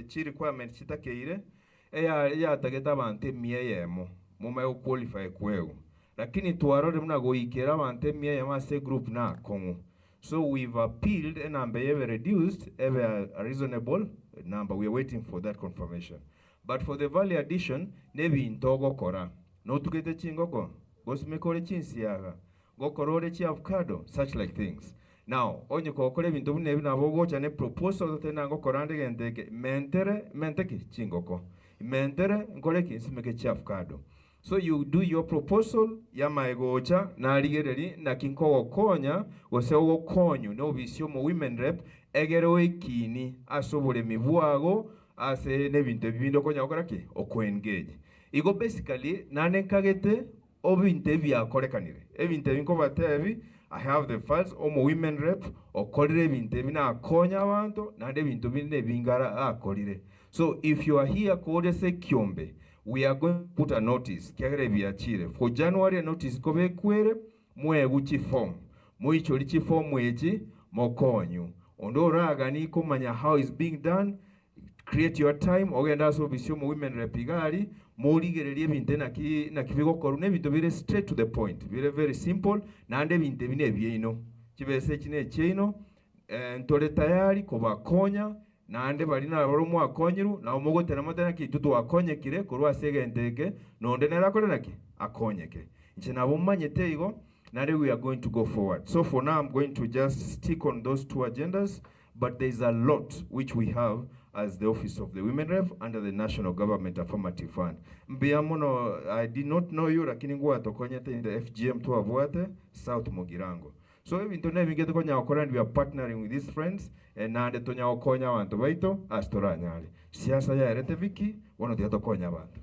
chi requirement chitakeire ya tageta bante mieyemo muma qualify kwego. Lakini tuarore muna go ikera bante mieyema se group na kongo. So we've appealed and number ever reduced, ever a reasonable number. We are waiting for that confirmation. But for the Valley Addition, nebi intogo kora. No to get a chingoko. Gosmekore chinsiaga. Go korore chi avocado, such like things. Now, onye kokore bintu nebi na bogo chane proposal that nango korande gendeke menteke chingoko. Mentere nkoreki simeke chi avocado. So you do your proposal ya maegocha na aligereri na kinko konya wose wo konyu no visio mo women rep egero ekini asobole mivuago ase nebinte bibindo konya okoraki okengage. Igo basically nane kagete obinte bya korekanire. Ebinte binko batebi I have the files omo women rep okorire binte bina konya abantu nande bintu bine bingara akorire. So if you are here kode se kyombe we are going to put a notice for January. A notice kobe kwere mwegu form muicholi form mweji mokonyu ondo raga ni komanya how is being done. Create your time ogenda so bisyo mu women repigari moligererie binte na kivigo korune bintu bire straight to the point, very simple nande binte bine byino kibese kine chino ntole tayari kobakonya nande balina balomu akonyiru na omogote na matana kitutu akonyekire kurwa segenteke nonde nerakole naki akonyeke nche nabo manyete igo nande we are going to go forward. So for now I'm going to just stick on those two agendas, but there is a lot which we have as the Office of the Women Rep under the National Government Affirmative Fund. Mbiamono, I did not know you lakini ngwa tokonyete in the FGM to avoate South Mogirango. So ebintu nebingeto konya okora, and we are partnering with these friends and nande tonya okonya abantu baito astoranyale. Siasa ya erete viki wono tiato konya abantu.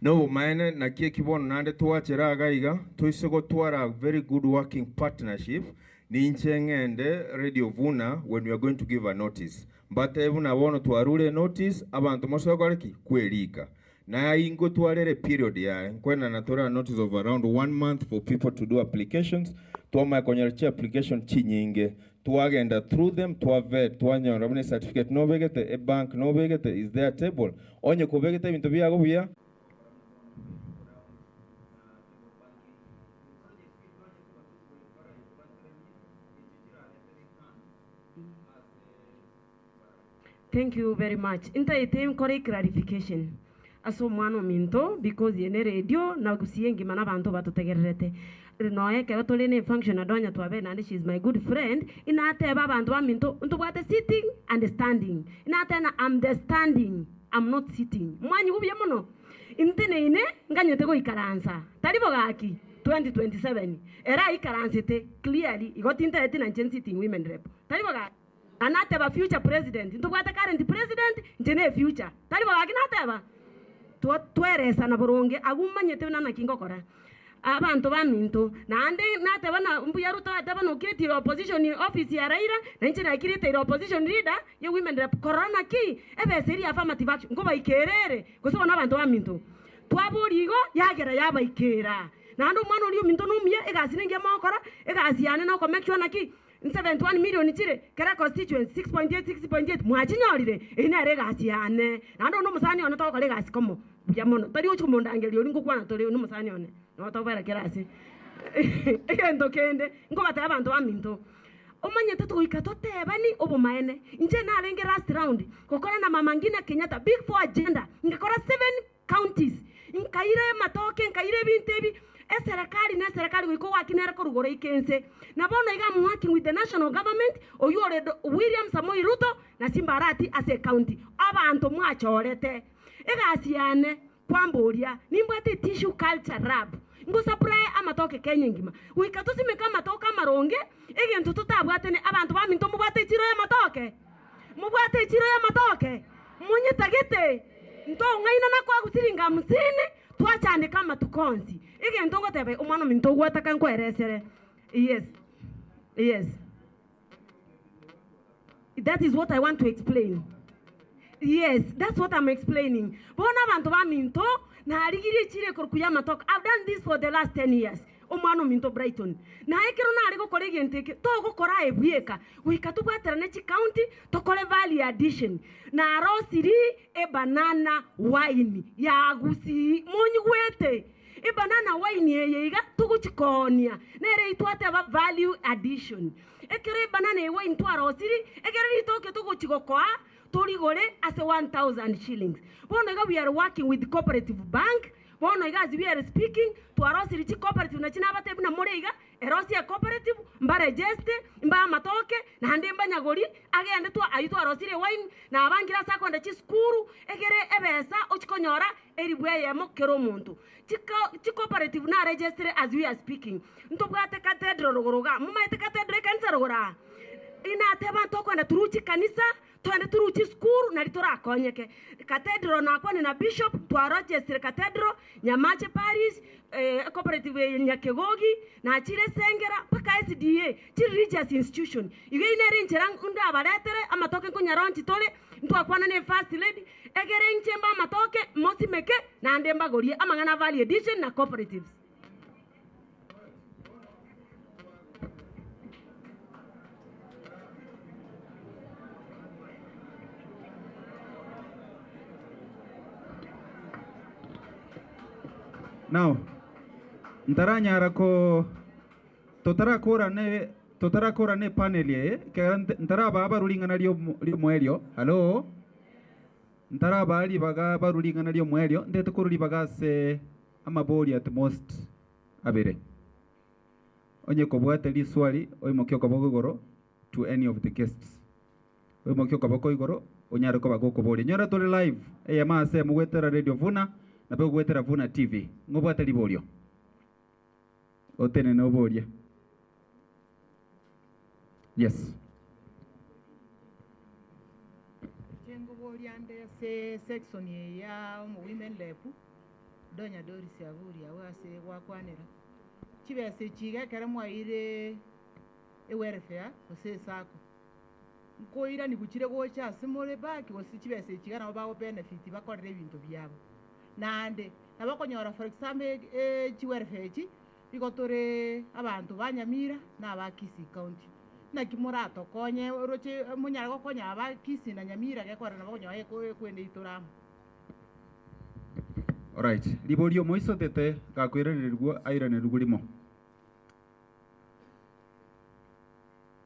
No, mine na kie kibono nande tuwachera agaiga tuisego tuara very good working partnership ni nchengende Radio Vuna when we are going to give a notice. But evuna wono tuarule notice abantu mosoko leki kwelika. Na ingo tuarere period ya kwenda natora notice of around 1 month for people to do applications. Tuoma konyerchi application chinyinge. Tuagenda through them tuavet tuanya rabne certificate no begete a bank no begete is there table. Onye kubegete bintu byago bya. Thank you very much. Inta item kore clarification. Aso mwana minto because yene radio na gusiengi mana bantu batutegerete. Noye kero tolene function adonya tuabe nande she is my good friend. Inate ba bantu ba minto untu bate sitting and standing. Inate na understanding. I'm not sitting mwanyi gubya muno intene ine nganyete go ikaransa taribo gaki 2027 era ikaransete clearly igotinte eti na sitting women rep taribo gaki anateba future president ntugwata current president njene future taribo gaki nateba tweresa na burunge agumanyete na nakingokora abantu baminto nande nateba na mbuya Ruto ateba no kiriti opposition office ya Raila na nchi na kiriti opposition leader ye women rep corona ki ebe seri affirmative action ngo bayikerere gusubona abantu baminto twaburigo yagera yabayikera nando mwana uri minto numye egasininge mokora egasiane no make sure naki 71 million chire kera constituency 6.8 mwachinyorire ine are gasiane nando no musani ono to kole gasi komo buyamono tari uchu mondangeli uri ngukwana tore no musani one no to bara kerasi egendo kende ngo bata abantu baminto omanye tetu ikatoteba ni obumaene nje na alenge last round kokora na mama ngina Kenyatta big four agenda ngakora 7 counties nkaire matoke nkaire bintebi serikali wiko wakinera ko rugoro ikense nabona iga working with the national government oyore William Samoei Ruto na Simbarati as a county abantu mwachorete egasiane kwamboria nimbate tissue culture lab ngo supply amatoke Kenya ngima wikatusimeka matoka maronge egento tutabwatene abantu baminto mubate chiro ya matoke munye tagete nto ngaina na kwa gutiringa musine twachane kama tukonzi igento ngotebe umwana minto gwataka nkweresere yes that is what I want to explain. Yes, that's what I'm explaining. Bona abantu baminto na arigiri chire korukuya matoka. I've done this for the last 10 years. Omano minto Brighton na ekero na arigo kolege nteke to gukora ebieka wikatubwatera ne county to kole value addition na rosiri e banana wine ya gusi munyi gwete e banana wine yeiga tuguchikonia nere itwate value addition ekere banana e wine to rosiri ekere itoke tuguchikokoa turigore as 1,000 shillings. Bono we are working with the cooperative bank. Bono guys, we are speaking to Arosi Richi cooperative na china bate na morega Erosi ya cooperative mbare jeste mba matoke na hande mba nyagori agende tu ayitu Arosi re wine na abangira sako nda chiskuru egere ebesa ochikonyora eribwe yemo kero muntu chi cooperative na register as we are speaking ntobwate cathedral rogoroga mumaite cathedral kanisa rogora ina teba toko na turuchi kanisa twende turuchi skuru na litora konyeke cathedral na kwa na bishop to register cathedral Nyamache Paris cooperative Nyakegogi na chire sengera paka SDA chire religious institution iwe ine rinchera unda abaretere amatoke kunyaronchi tole ntu akwana ne first lady egere nchemba amatoke mosi meke na ndemba gorie amangana value addition na cooperatives. Now, ntaranyara ko totarakora ne panel ye ntaraba barulingana lyo mwelio. Hello, ntaraba ali baga barulingana lyo mwelio ndete kuruli baga se amaboli at most abere onye ko bwate li swali oyimokyo ko bogoro to any of the guests oyimokyo ko bokoigoro onyara ko bagoko boli nyora tole live eyama se mugwetera Radio Vuna na pe gwetera Vuna TV ngobwate libolio otene no bolia. Yes, jengo bolia ande se section ya mu women lab donya Doris Yavuria wase wakwanira chibese chiga kera mwaire welfare ose sako nkoira ni kuchire gocha simole baki wose chibese chiga na bawo benefit bakorere ibintu byabo nande nabakonyora for example chiwerfare chi bigotore abantu banyamira na bakisi county na kimurato konye roche munyara gokonya abakisi na nyamira gekora na bakonyo kwende ituramu. Alright, libolio moiso tete kakwiranirwa airanirwa limo.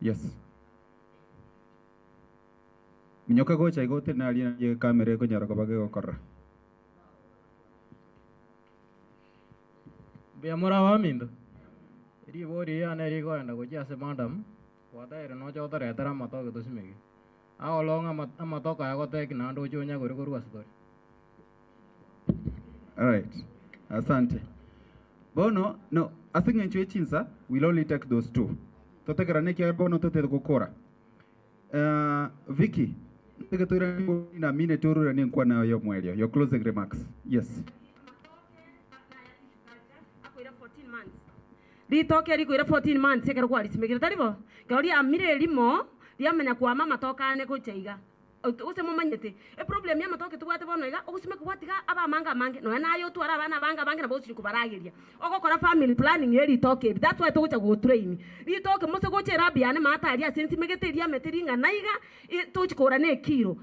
Yes, minyoka gocha igote na alina ye kamera ko nyara ko bage gokora. Biamora wamindo ribori ana rigo enda goja se mandam wadaire no jota retara matoke tosimegi aolong amatoka yagotek nando chonya gore korwa story. All right. Asante. Bono, no, asing enchwe chinsa, we'll only take those two. Totekera neki ya bono tote kukora. Vicky, nteketura na mine toru rani nkwa na yo mwelio. Your closing remarks. Yes. Ritoke rikuira 14 months ekero kwa risimekira taribo. Kauri amire limo, riamenya kwa mama toka ne kucheiga. Use mumanyete e problem ya matoke tugwate bono iga ogusime kwatiga aba manga mange no na yo twara bana banga bange na bosi kubaragiria ogokora family planning eri toke that's why tugucha go train ri toke mose goche rabia ne mata ari asensi megeteria meteringa naiga tuchikora ne kiro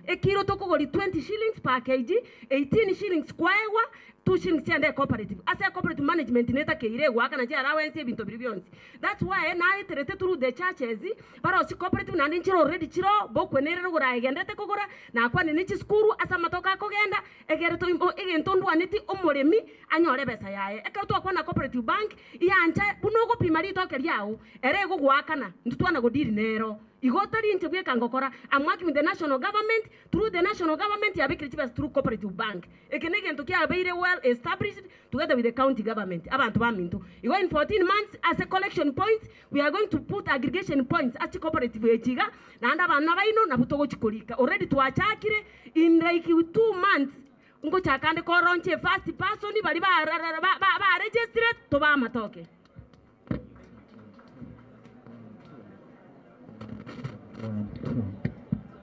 tokugori 20 shillings per kg 18 shillings kwaewa 2 shillings chende cooperative asa cooperative management neta keire gwaka na jara wense binto billions that's why na iterete through the churches bara osi cooperative na nchiro already chiro bokwenere gura igendete kugura na kwa ni chiskuru asa matoka kugenda egere to egento ndwaniti omuremi anyore besa yae ekero to kwa na cooperative bank yanja buno go primary to keriao ere go gwakana ndutwana go diri nero igotari nche bwe kangokora I'm working with the national government through the national government yabikiri chibas through cooperative bank ekenege ntoki abeire well established together with the county government abantu baminto igo in 14 months as a collection point we are going to put aggregation points at cooperative echiga na anda bana baino na butogo chikolika already tuachakire in like 2 months ngo chakande koronche first person bali ba register to ba matoke.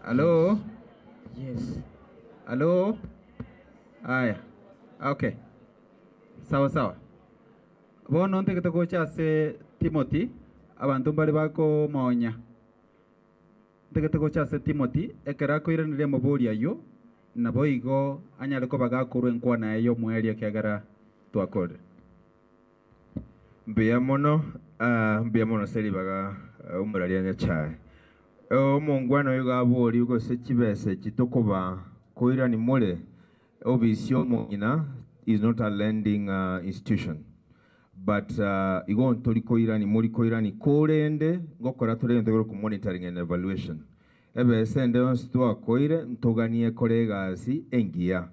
Hello? Yes. Hello? Aya. Okay. Sawa. Bono nte kitakocha se Timothy abantu bali bako monya. Nte kitakocha se Timothy ekera ko iranire maburi ayo nabo igo anyale ko bagakuru enkwa na yo mweli kyagara twakode. Mbia mono seli baga umurali anya chai. Omongwana yuga bori ugo sechibese chitokoba koira ni mole obisyo mongina is not a lending institution but igo ntori koira ni moli koira ni korende ngokora turende ku monitoring and evaluation ebe sende onstwa koire ntoganie kolegasi engia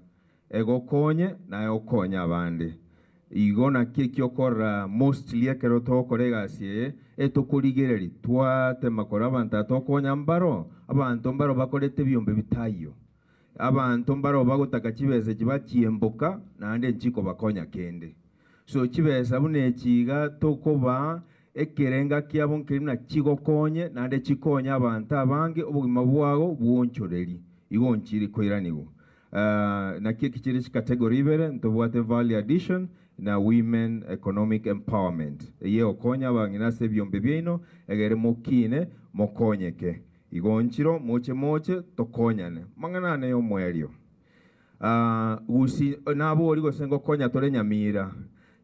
ego konye na yokonya abande igona kiki okora mostly ekero to kolegasi etokurigereri twate makora abantu atokonya mbaro abantu mbaro bakorete byombe bitayo abantu mbaro bagotaka kibese kibakiemboka nande nchiko bakonya kende so kibese bune kiga tokoba ekerenga kyabo nkirina kigokonye nande kikonya abantu abange obugima bwago bwonchoreri igonchiri koiranigo na kiki kiri category ibere ntobwate value addition na women economic empowerment ye okonya bangina se byombe byino egere mokine mokonyeke igonchiro moche tokonyane mangana ne yo mwelio usi nabo oli gosengo konya tole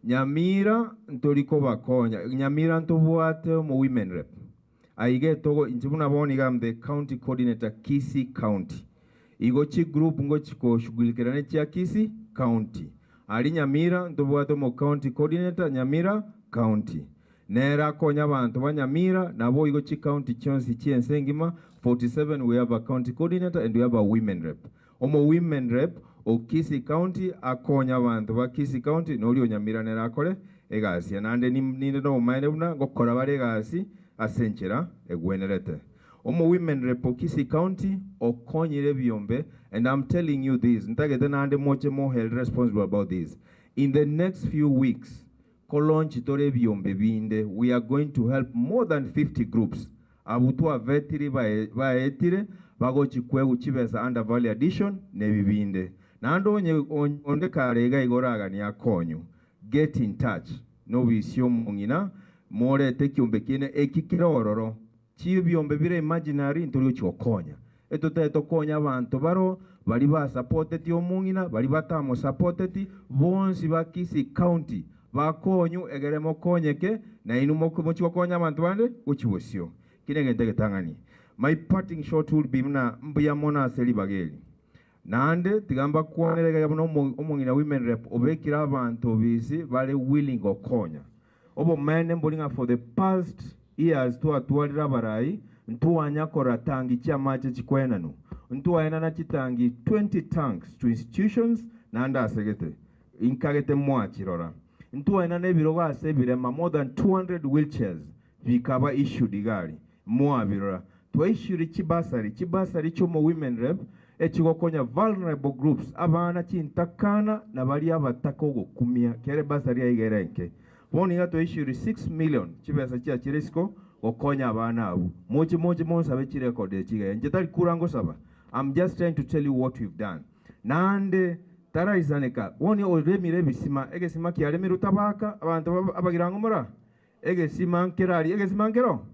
nyamira ntoliko bakonya nyamira ntobwate mu women rep aige togo injibuna boni gambe county coordinator Kisii County igochi group ngochiko shugulikirane cha Kisii County ali Nyamira ntobwate mu county coordinator Nyamira County nera konya abantu ba Nyamira nabo igochi county chonsi chiensengima 47 we have a county coordinator and we have a women rep omo women rep o Kisii County akonya abantu ba Kisii County noli Nyamira nera akole egasi nande ninde no maine buna gokora bare gasi asenchera egwenerete omo women rep o Kisii County okonyire byombe and I'm telling you this ntagete nande moche mo held responsible about this in the next few weeks kolonchi tore byombe binde we are going to help more than 50 groups abutwa vetiri ba etire bagochi kwegu chibesa under value addition ne bibinde nando onde karega igoraga ni akonyu get in touch no visio mungina more tekiombe kine ekikirororo chibyombe bire imaginary nturi chokonya eto konya abantu baro bali ba supported omungina bali batamo supported bonsi ba Kisii County bakonyu egeremo konyeke na inumo kumochi konya abantu bande uchibosio kinegente getangani my parting shot will be mna mbuya mona seli bageli nande tigamba kwonerega yabuno omungina women rep obekira abantu bisi bale willing okonya obo mene mbolinga for the past years to atwalira barai ntuwanya kora tangi chia mache chikwenanu ntuwaena na chitangi 20 tanks to institutions nanda asegete inkagete mwachirora ntuwaena nebirogo ase birema more than 200 wheelchairs vikaba issued igari mwabirora twaishyura chibasari chomo women rep echigokonya vulnerable groups abana chintakana na bali abatako gukumia kere basari aigerenke boni gato ishyura 6 million chibesa chia chirisco gokonya abana abu mochi monsabe chirekode chiga njetali kurango saba. I'm just trying to tell you what we've done nande tara izaneka woni olremire bisima egesima kiareme rutabaka abantu abagirango mora egesima nkerari egesima nkero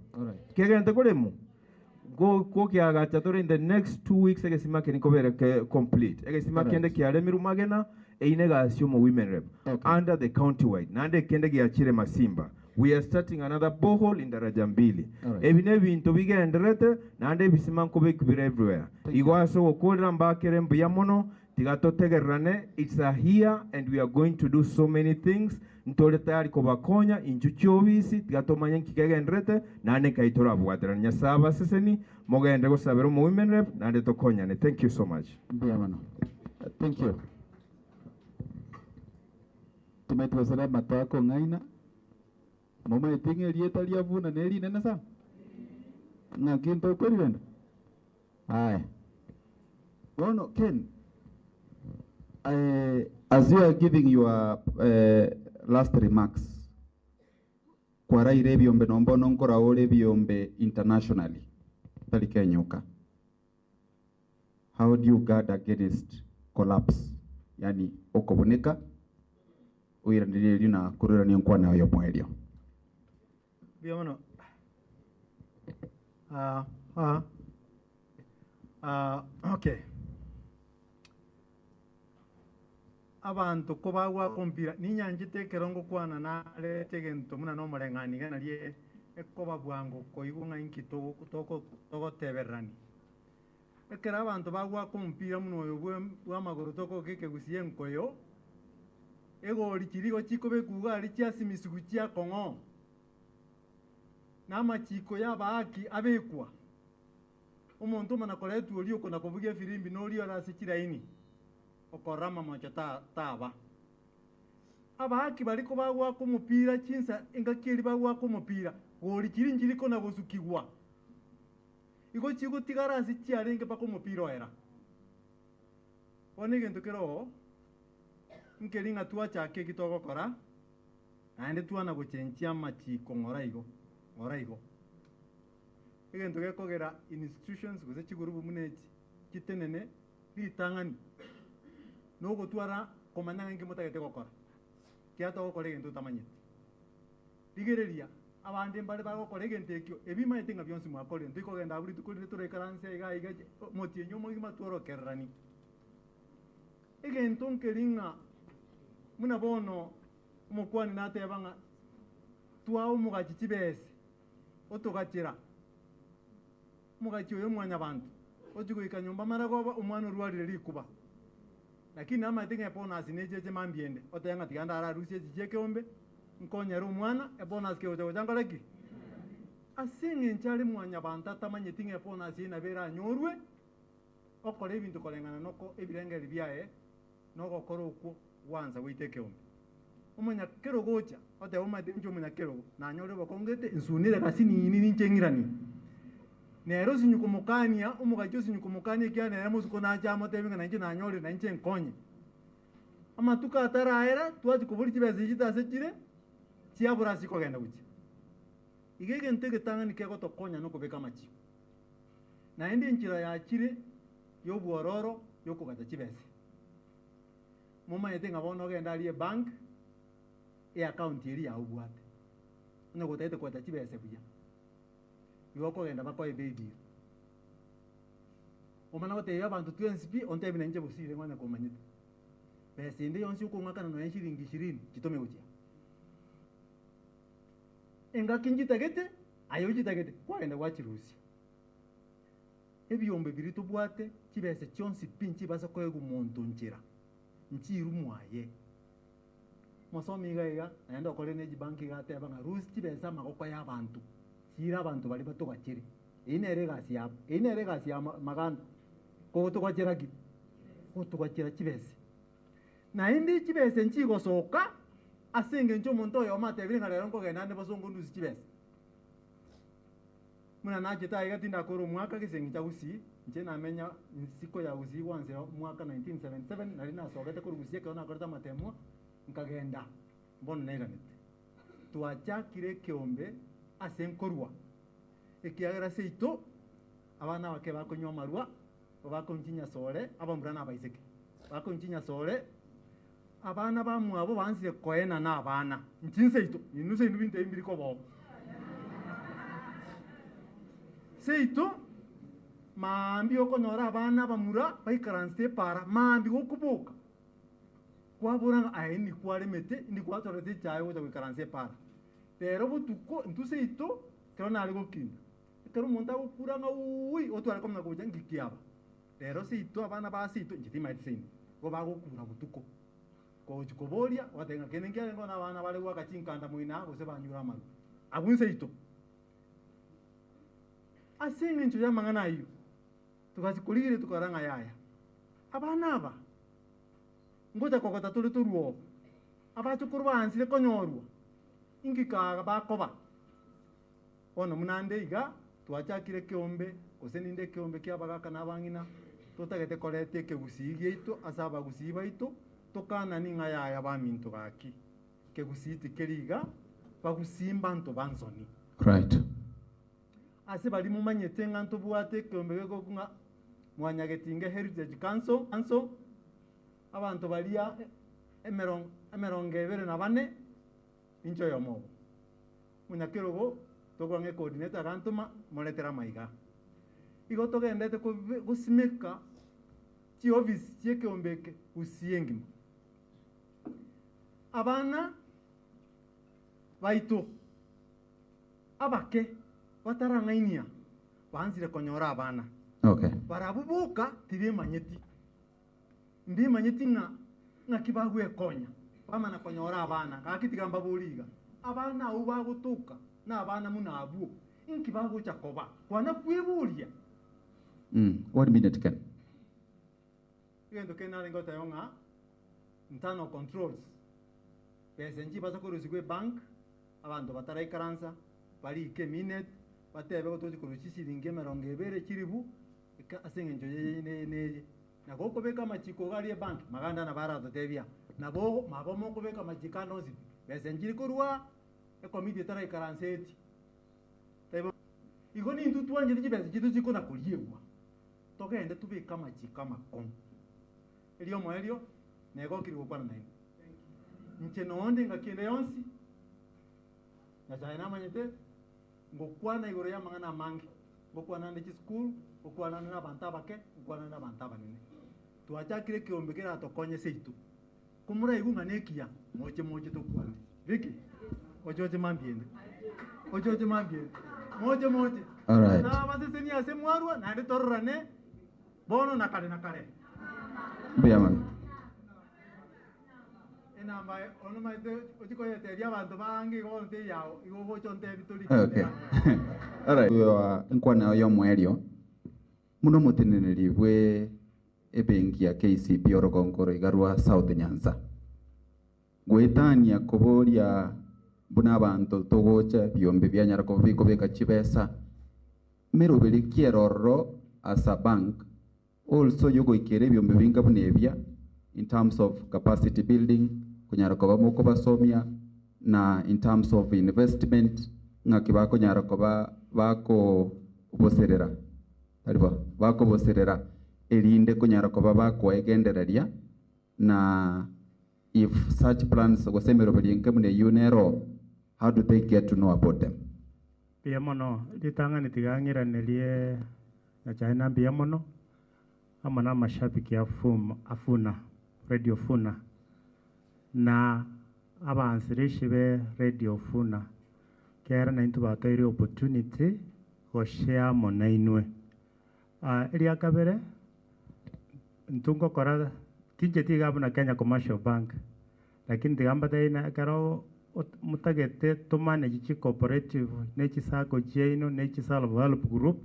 kegente kulemu go kiagacha tore in the next 2 weeks egesima kenikobere complete egesima kende kiareme rumagena einegasio mo women rep under the county-wide nande kende giachire Masimba. We are starting another borehole in Daraja Mbili. Ebine bintu bigenderete nande bisima nkobe kubira everywhere. Igwaso okolera mbakere mbuyamono tigatotegerane. It's a here and we are going to do so many things. Ntole tayari kobakonya inchuchobisi tigatomanya nkikegenderete nande kaitora bwadera nyasaba seseni mogende go sabero mu women rep nande tokonyane. Thank you so much. Mbuyamano. Thank you. Tumetwasala matako ngaina. Mama itinge rieta liavuna neli nena sana. Na kinto kweli wenda. Haya. Bueno, Ken, as you are giving your last remarks, kwa ire biombe nombo nonkora ore biombe internationally, tali Kenyoka. How do you guard against collapse? Yani, okoboneka, uirandirio na kurura ni nkwa na yo mwaelio. Biamano. Okay. Abantu ko bagwa kompira ninyanjite kerongo kwana na letegento muna no morengani gana lie ekoba bwango ko igunga inkito toko teberani ekera abantu bagwa kompira muno yo bwa magoro toko keke gusiye nkoyo ego likirigo chikobe kuga lichiasimisugu chia kongo na machiko y'abaki abekwa umuntu manakora etu oli okona kuvuga firimbi no oli arasikira ini okorama moja taba abaki baliko bagwa ku mupira chinsa ingakiri bagwa ku mupira goli kiringiri kona gusukigwa igo chigo tigarasi chiarenge pa ku mupira era onige ndukero nkelinga tuwa chake kitoko kora ande tuana guchenchia machiko ngoraigo egento gekogera institutions guze chigurubu munechi kitenene bitangani nogo twara komanya ngi mutagete gokora kiato gokora egento tamanyete digereria abande mbale bagokora egento ekyo ebima etinga byonsi mwakore ndiko genda buri tukurire tore karanse iga motienyo mogima tworokerani egento nkelinga muna bono umukwani nate abanga tuwa umugachi chibese otogachira mugachi oyo mwanya bantu otiguika nyumba maragoba umwana urwarire likuba lakini ama tinga bonus nejeje mambiende otayanga tiganda ararusie jike ombe nkonyera umwana bonus ke otoganga leki asinge nchali mwanya bantu atamanye tinga bonus ina bera nyorwe okore ibintu kolengana noko ebirengeri byae noko koro uko wanza witeke ombe umunya kero gocha ote umade njo umunya kero na nyore bakongete nsunire kasini nini nchengirani nero sinyukumukania umugacho sinyukumukania kyane era musuko na chamo tebinga na nje na nyore na nche nkonye ama tukataraera twazi kuburi kibeze gitase kire cyabura siko genda guki igege ntege tangani kego tokonya no kubeka machi na indi nchira ya kire yo bwororo yo kugata kibeze mama yete ngabono genda ali bank account iri ya ubwate ngo tete kwata kibese buya yoko genda bakoye baby omana wote yabantu 20 onte binanje busire mwana komanyita bese ndi yonsi uko ngakana no yenshiringi 20 kitome utia enga kinjitagete ayo jitagete kwenda wachirusi ebyombe biri tubwate kibese kyonsi pinchi basa koyego muntu nchira nchiru mwaye mosomi gaiga naenda okore neji banki gate abanga rusi kibesa magoko y'abantu chira abantu bali batoka chiri inere gasi yabo inere gasi ya maganda ko tukachira ki ko tukachira chibese na indi chibese nchigo soka asenge ncho muntu yo mate biringa lero ngo genda ne basongo nduzi chibese muna naje ta igati ndakoro mwaka kisengi cha gusi nje namenya nsiko ya gusi wanze mwaka 1977 nari nasogete kuri gusi ke ona korta matemo nkagenda mbona nairanete tuachakire kiombe asenkorwa ekiagera seito abana bake bakonywa marwa bakonjinya sore abamburana abaiseke bakonjinya sore abana bamwabo bansire koena na abana nchinseito inuse indubinte imbiri ko bo seito mambi okonyora abana bamura baikaranse para mambi gokubuka kwabura aini kwaremete ndi kwatorete cyayo go kwikaranse para pero butuko ntuseito kirona ali gokinda kero monta gukura nga ui otwara komna kuja ngikiaba pero seito abana ba seito njitima itsini go bagukura butuko ko chikoboria watenga kenengia ngo na abana bale wakachinkanda muina go se banyura malu abunseito asinga ncho yamangana iyo tukasikulire tukaranga yaya abana aba ngoja kokota tuli turuo abachukuru bansire konyorwa ingikaga bakoba ono munande iga twachakire kiombe oseninde kiombe kiabaga kana bangina tutagete korete kegusigie ito asaba gusiba ito tokana ninga yaya baminto baki kegusiti keriga bagusimba nto bansoni Right. ase bali mumanyete nganto buate kiombe bego kunga mwanyagetinge heritage council abantu balia emeronge 24 incho yomo munyakirogo togwange coordinator gantuma moletera maiga igo togendete gusimeka chi office chekiombeke usiengi abana baito abake batarangainia banzire konyora abana Okay. barabubuka tiri manyeti ndi manyeti nga kibagwe konya bamana konyora abana kakitigamba buriga abana ubagutuka na abana munabu inkibago chakoba kwana kwibulia What minute can? Yendo kenale ngota yonga internal controls pesa nji basa kuruzigwe bank abantu batarai karansa bali ke minute batebe ko tozi kuruchisi linge meronge bere chiribu asenge njo ne na goko beka machiko gali bank maganda na bara totebia na bo mabomo ko beka machikano zi pesa nji kurwa e committee tarai karansa eti tebo igoni ndutu wanje ndibeza jitu ziko na kuliewa togende tubika machika makon elio moelio nego kiri gukwana nayo nche nonde ngakende yonsi na chaina manyete ngokwana igoro ya mangana mangi ngokwana ndi school ngokwana na banta bake ngokwana na banta banene tuachakire kiombekera tokonye seitu kumura igunga nekia moche tokwana viki ojoje mambiende moche All right. na base senia se mwarwa na ndi torrane bono nakale Biaman. enamba ono maite otiko yeteria abantu bangi gonte yao igo chonte bituli Okay. All right. Yo nkwana yo mwerio. Muno mutineneri bwe ebenki ya KCB orokonkoro igarwa South Nyanza. Gwetania koboria buna abantu togocha byombe byanyara ko biko beka chibesa. Mero beli kieroro as a bank also yugo ikere byombe binga bunebya in terms of capacity building kunyara ko bamoko basomya na in terms of investment ngakibako nyara ko bako boserera bako boserera elinde kunyara ko bako egendereria na if such plans wasemero beli nkemune unero, how do they get to know about them? Biamono litanga nitigangira nelie na China biamono ama na mashabiki ya afuna radio funa na abansirishi be radio funa kera na intuba kairi opportunity go share mona inwe ili akabere ntungo kora tinje tiga abuna Kenya Commercial Bank lakini tigamba taina karo mutagete to manage chi cooperative ne chi sako chieno ne chi self help group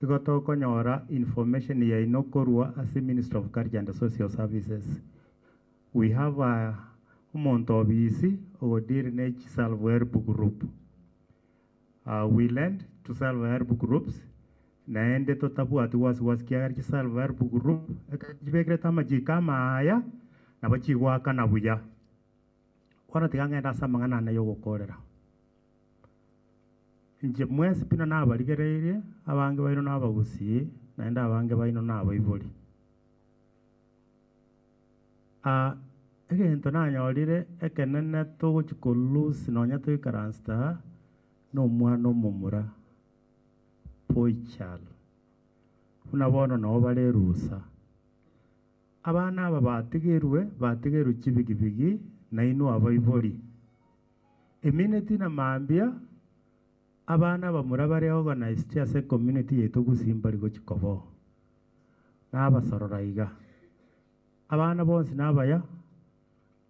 igoto konyora information ya inokorwa as a Minister of Culture and Social Services. We have a umonto obisi ogodir ne chi self help group. We lend to self help groups naende to tabu ati was kiagar chi self help group ekajibegre tamaji kama aya na bachi waka na buya. Kwana tigangenda samangana na yogo korera. Nje mwezi pina na abaligereire abange baino na abagusi naenda abange baino na abaiboli. Egento na nyorire ekenene to gochikolusi nonya to ikaransta no mwana omomura poichal. Unabono no bale rusa. Abana aba batigeru chibigibigi na inu abaiboli. Emineti na mambia abana bamura bare organized as a community yetu gusimbali gochikobo. Na abasororaiga. Abana bonsi nabaya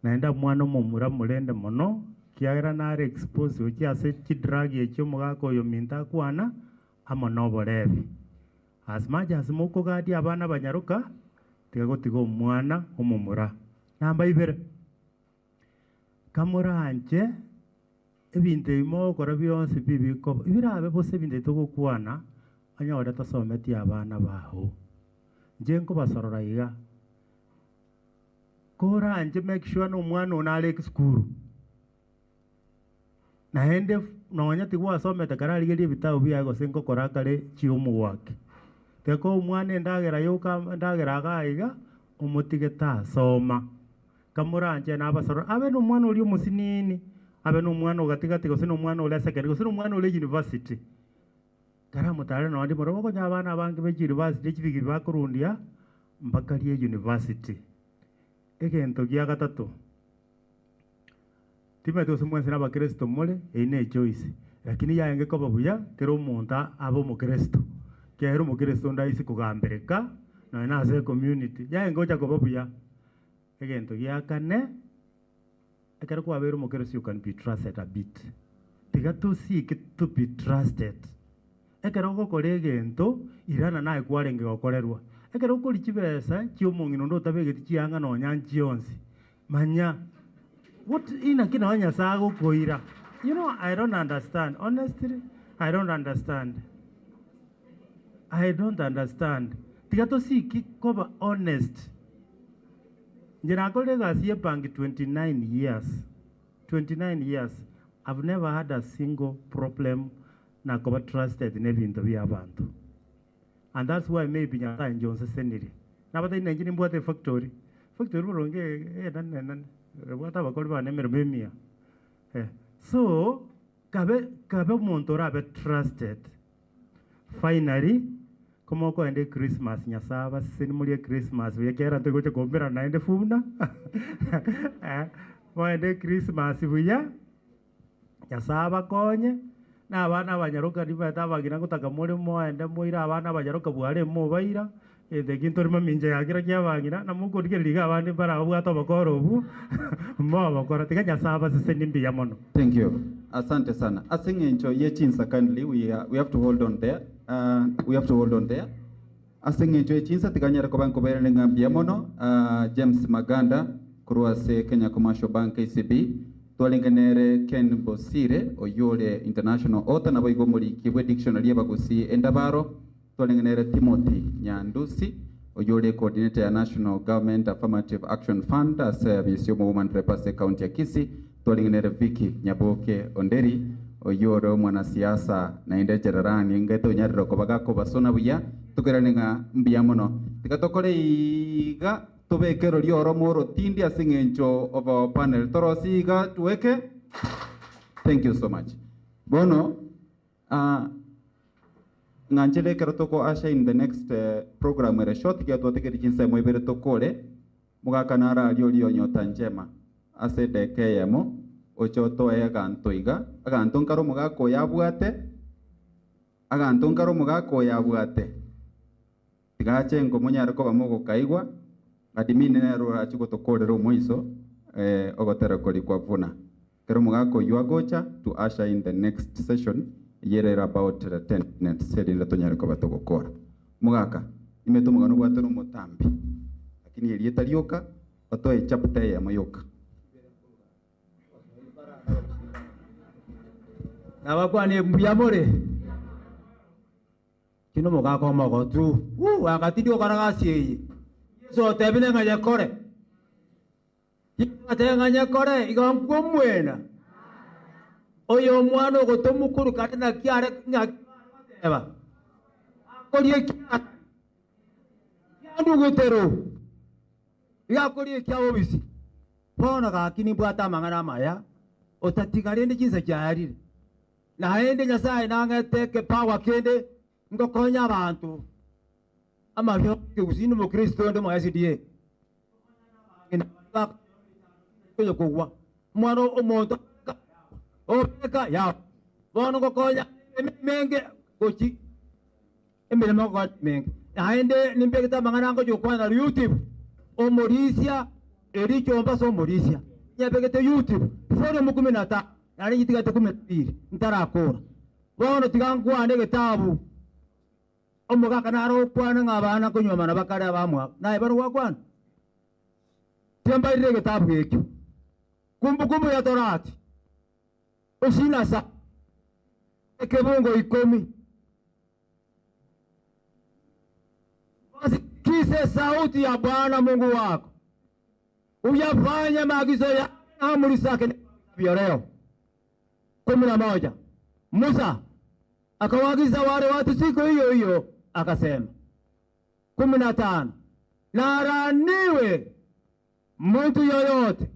naenda mwana omomura mulende mono kiagira nare expose ochi ase drug yecho mugako yo minta kwana amo noborebi. As much as moko gadi abana banyaruka tigagotiga omwana omomura. Namba ibere kamura anje ebintu imo kora byonse bibiko ibirabe bose binde togokwana anyore tasometi abana baho. Nje nko basorora iga kora anje make sure no mwana onale school naende nonya tigwa somete karali geli bitao byago senko korakale chiumu wake teko mwana ndagera yoka ndagera gaiga umutigeta soma kamura nje nabasoro abe no mwana uri musinini abe no mwana ugatigati gose no mwana ule secondary gose no mwana ule university kara mutare no ndi morobo ko nyabana abange be university chibigi bakurundia mpaka liye university egento gya gatatu time to semwe sina ba Kristo mole ine choice lakini yaenge ko babuya tero munta abo mu Kristo kero mu Kristo ndaisi kugambereka no na ase community yaenge ocha ko babuya egento gya kane ekero kwa bero mu Kristo you can be trusted a bit tigato seek to be trusted ekero go kolegento irana nae kwarenge gokorerwa ekero kuri chibesa chiomongino ndo tabegeti chianga no nyanchi yonsi manya what ina kina wanya sago koira. You know, I don't understand. Honestly, I don't understand. I don't understand. Tigato si koba honest. Njena kolega siye pangi 29 years. 29 years. I've never had a single problem na koba trusted in every interview abantu. And that's why maybe nyata njonse seniri. Nabata ina njini mbuate factory. Factory uronge nan what about called by so kabe montora be trusted. Finally, como ko ende Christmas nyasaba sinimuli Christmas we kera to go to gombera na ende funa mo ende Christmas buya nyasaba konye na abana banyaruka dibata bagira kutaka muri mo ende moira abana banyaruka buhare mo baira de kintorima minje agira kya bangira na muko digeriga abandi para abwato bakoro bu mo bakora tiganya saba sesenimbi ya mono. Thank you. Asante sana. Asengencho yechinsa kindly we have to hold on there. Asengencho yechinsa tiganya ko banko bere ngambi ya mono James Maganda Kruase Kenya Commercial Bank KCB twalengenere Ken Bosire oyole international author na boigo muri kibwe dictionary yabagusi endabaro twalengenere Timothy Nyandusi oyole coordinator ya National Government Affirmative Action Fund service yo Women Repase County ya Kisii twalengenere Vicky Nyaboke Onderi oyore mwanasiasa na indecherarani ngeto nyariro ko bagako basona buya tukeranenga mbiya mono tikatokore iga tubekero lioro moro tindi asingencho of our panel torosiga tuweke. Thank you so much. Bono nganjele kerotoko asha in the next program where short kia tuwatekeri jinsa mwebere tokole mugakanara liyo nyota njema ase deke yemo ochoto ganto iga aganto nkaro mugako yabuate tigache ngo munyarako bamugo kaigwa adimine nero achiko tokorero moiso ogotera koli kwa vuna Kero mugako yuagocha to usher in the next session yere about 10 minutes sedi ndatonyare ko batogokora. Mugaka imetumuga no bwatero mutambi. Lakini elieta lioka otoe chapter ya mayoka. Nabakwani mbuyamore. Kino mugako magotu. Wakati okaragasiye. So tebile ngaje kore. Yatenganya kore igamko mwena. Oyo mwana gotomukuru katina kiare ngakeba. Akoriye kia. Yandu gutero. Yakoriye kia obisi. Pona gakini bwata mangana maya. Otatigarende jinsa cyarire. Na hende nyasaye nangeteke power kende ngokonya abantu. Amabyo kuzino mu Kristo ndo mu SDA. Kuyo kuwa mwana omonto opeka ya bono gokonya menge gochi emere mako menge aende nimbegeta mangana ngo jokwana YouTube omorisia eri chomba so morisia nyabegete YouTube foro mu 15 nari yitigate 12 ntarakora bono tigangwane getabu omugaka naro kwana ngabana kunyoma nabakare abamwa naye baro wakwana temba ire getabu ekyo kumbukumbu ya Torati usinasa ekebongo 10 kise sauti ya Bwana Mungu wako uyafanye maagizo ya amri zake leo. 11 Musa akawaagiza wale watu siku hiyo hiyo akasema. 15 laaniwe mtu yoyote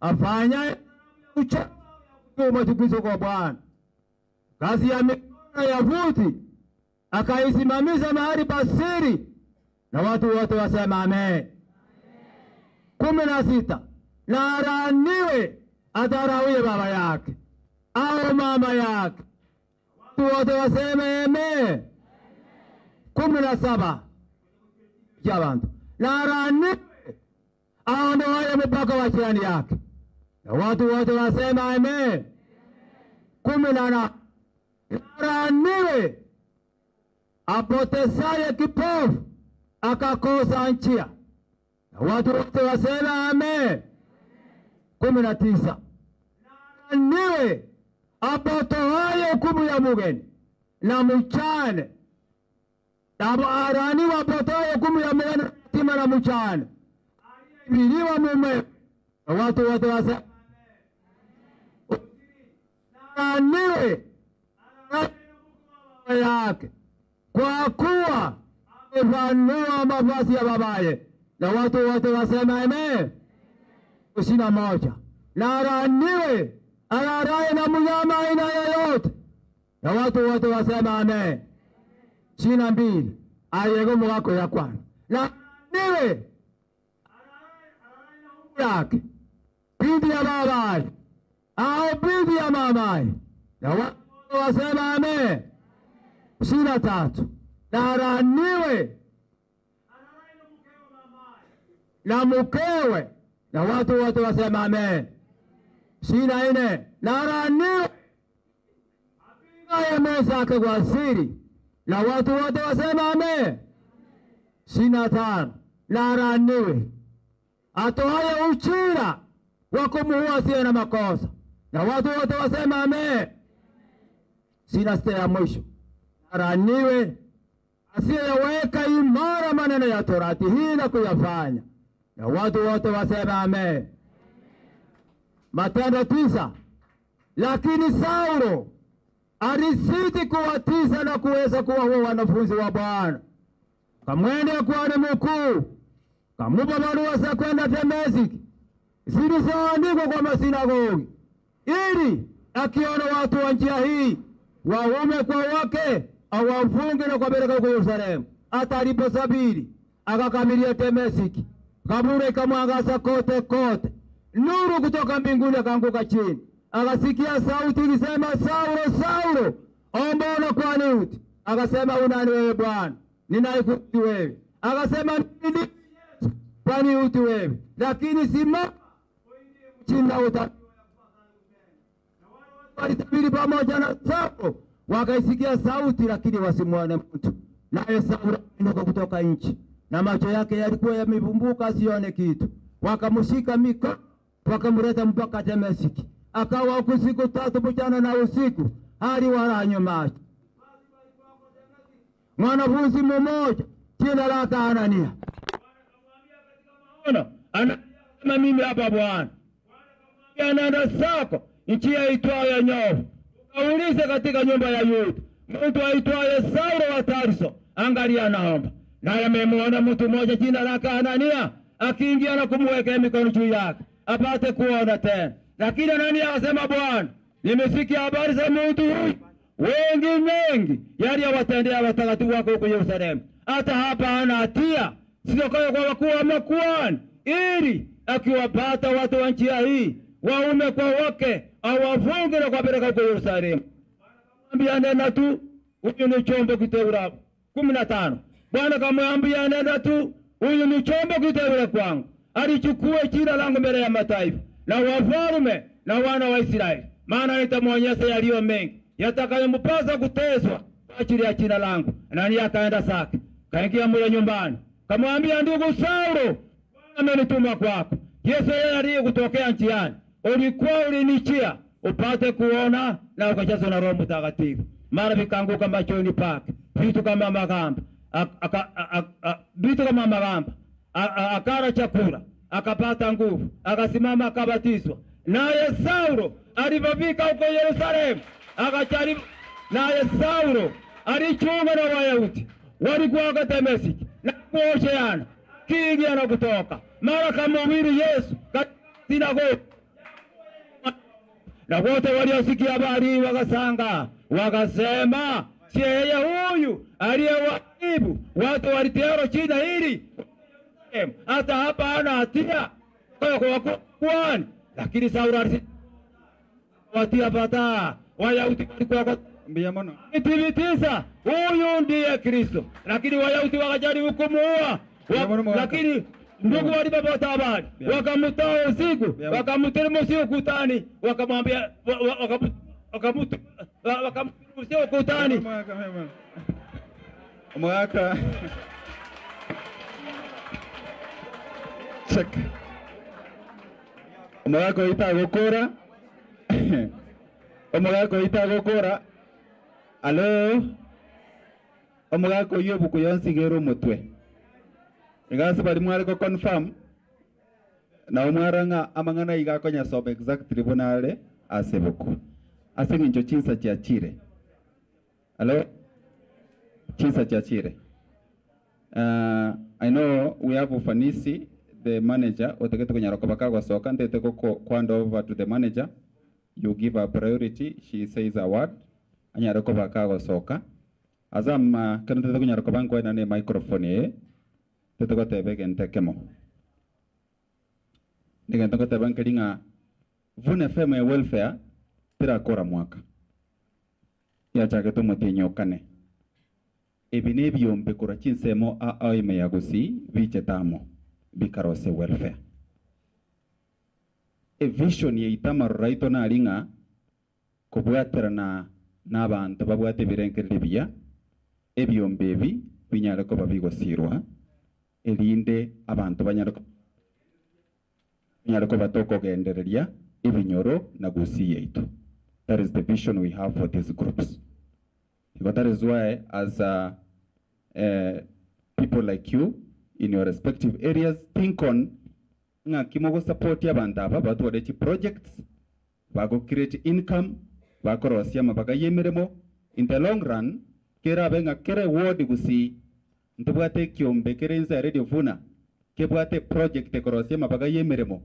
afanya uchafu machukizo kwa Bwana. Kazi ya mikono ya vuti akaisimamisha mahali pa siri, na watu wote wasema amen. 16 na laaniwe adharauye baba yake au mama yake, watu wote waseme amen. 17 ya bantu na laaniwe aondoaye mpaka wa jirani yake, na watu wote wasema amen. 18 laaniwe apotesaye kipofu akakosa njia, na watu wote wasema amen. 19 laaniwe apotoaye hukumu ya mugeni na mchane, na laaniwe apotoaye hukumu ya mugeni tima na mchane biliwa mume, na watu wote wasema laaniwe yake kwa kuwa amevanua mavazi ya babaye, na watu wote wasema amen. 21 na laaniwe alalaye na mnyama aina yoyote, na watu wote wasema amen. 22 ayego mwako ya kwana na laaniwe yake binti ya babaye au binti ya mamaye, na watu wasema amen. 23 na laaniwe na mkewe, na watu wote wasema amen. 24 na laaniwe apingaye mwenzake kwa siri, na watu wote wasema amen. 25 na laaniwe atoaye uchira wa kumuua asiye na makosa, na watu wote wasema amen. 26 ya mwisho na laaniwe asiyeweka imara maneno ya Torati hii na kuyafanya, na watu wote wasema amen. Matendo 9 lakini Saulo alisiti kuwatisa na kuweza kuwaua wanafunzi wa Bwana, kamwendea kuhani mkuu, kamupa barua za kwenda Dameski zilizoandikwa kwa masinagogi, ili akiona watu wa njia hii waume kwa wake awafunge na kuwapeleka kwa Yerusalemu. Hata aliposafiri akakamilia Dameski, kaburi ikamwangaza kote kote, nuru kutoka mbinguni akaanguka chini, akasikia sauti ikisema, Saulo, Saulo, mbona kwaniuti? Akasema, unani wewe Bwana? Ninaikuti wewe. Akasema, mimi Yesu, kwaniuti wewe? Lakini simama chini na walitabiri pamoja na Sauro, wakaisikia sauti lakini wasimwone mtu. Naye Sauro akainuka kutoka nchi, na macho yake yalikuwa yamevumbuka asione kitu. Wakamshika mikono, wakamleta mpaka Dameski. Akawa huko siku 3 mchana na usiku, hali wala macho. Mwanafunzi mmoja jina lake Anania, ana mimi hapa Bwana, anaenda zako nchi yaitwayo Nyofu, kaulize katika nyumba ya Yuda mtu aitwaye Saulo wa Tarso, angalia naomba. Naye amemwona mtu mmoja jina lake Anania akiingia na kumwekea mikono juu yake apate kuona tena. Lakini Anania akasema, Bwana, nimesikia habari za mtu huyu wengi yaliyowatendea watakatifu wako huko Yerusalemu. Hata hapa hana hatia, sitokayo kwa wakuu wa makuhani, ili akiwapata watu wa nchi hii waume kwa wake awafunge na kuwapeleka huko Yerusalemu. Mwambia nenda tu, huyu ni chombo kiteule. 15. Bwana kamwambia nenda tu, huyu ni chombo kiteule kwangu, alichukue jina langu mbele ya mataifa na wafalme na wana wa Israeli, maana nitamwonyesha yaliyo mengi yatakayompasa kuteswa kwa ajili ya jina langu. Nani akaenda zake, kaingia mule nyumbani, kamwambia, ndugu Saulo, Bwana amenituma kwako. Yesu yeye aliyekutokea njiani, ulikuwa ulinijia upate kuona na ukajazwa na Roho Mtakatifu. Mara vikaanguka machoni pake vitu kama magamba, akala chakula, akapata nguvu, akasimama, akabatizwa. Naye Saulo alipofika huko Yerusalemu akajaribu, naye Saulo alichunga na Wayahudi walikuwa Dameski na kuosheana kiingia na kutoka. Mara kamhubiri Yesu katika sinagogi, na wote waliosikia habari wakasanga, wakasema, si yeye huyu aliyewaibu watu walitero china hili? Hata hapa hana hatia kwa kuhani. Lakini Saulo aliwatia pata Wayahudi walikuwa ithibitisha huyu ndiye Kristo, lakini Wayahudi wakajaribu kumuua. Lakini ndugu walipopata habari wakamtoa usiku, wakamteremsha ukutani, wakamwambia, wakamteremsha ukutani mwaka check mwaka itagukura omugako itagukura alo omugako yobuku yonsigero mutwe igasi bali mwari ko confirm na omwaranga amangana igakonya sobe exactly bonale asebuku asinginjo chinsa cha chire alo chinsa cha chire. I know we have ufanisi the manager otegete kunyaroko bakago soka ndete ko hand over to the manager. You give her priority, she says a word, anyaroko bakago soka azam kanute kunyaroko banko ina ne microphone teto tebe gentekemo nigento ko tebe nkelinga Vuna FM welfare tira kora mwaka ya chake to motinyokane ebine byombe kora chinsemo a ime yagusi vichetamo bikarose welfare e vision ye itama raito na alinga kubwatera na abantu babwate birenkerere biya ebyombe bi binyara ko babigosirwa elinde abantu banyara ko batoko gendereria ibinyoro na gusi yetu. That is the vision we have for these groups. Because that is why as people like you in your respective areas think on nga kimogo support ya bandaba batu wadechi projects bago create income bako rosiama baga yemeremo in the long run kera benga kere word gusi ntubwate kyombe kere inza radio Vuna kebwate project korosiama baga yemeremo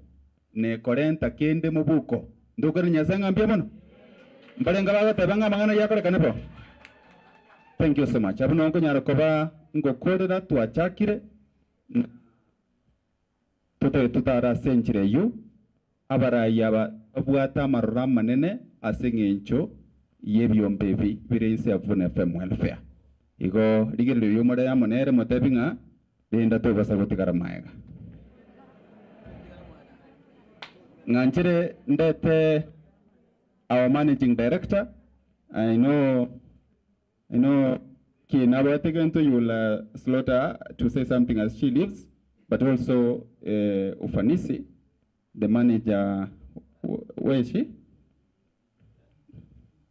ne korenta kende mubuko ndukere nyasanga mbia mono mbalenga baga tabanga mangana yakore kanepo. Thank you so much. Abuno ngo nyarokoba ngo kodera tuachakire tutara senchire yu abara yaba abwata marura manene asengencho yebyombe birense Vuna FM welfare igo ligere yu mode ya monere motebinga denda to basa gotikara maega nganchire ndete our managing director. I know Kinabategento, you will slaughter to say something as she leaves, but also Ufanisi, the manager. Where is she?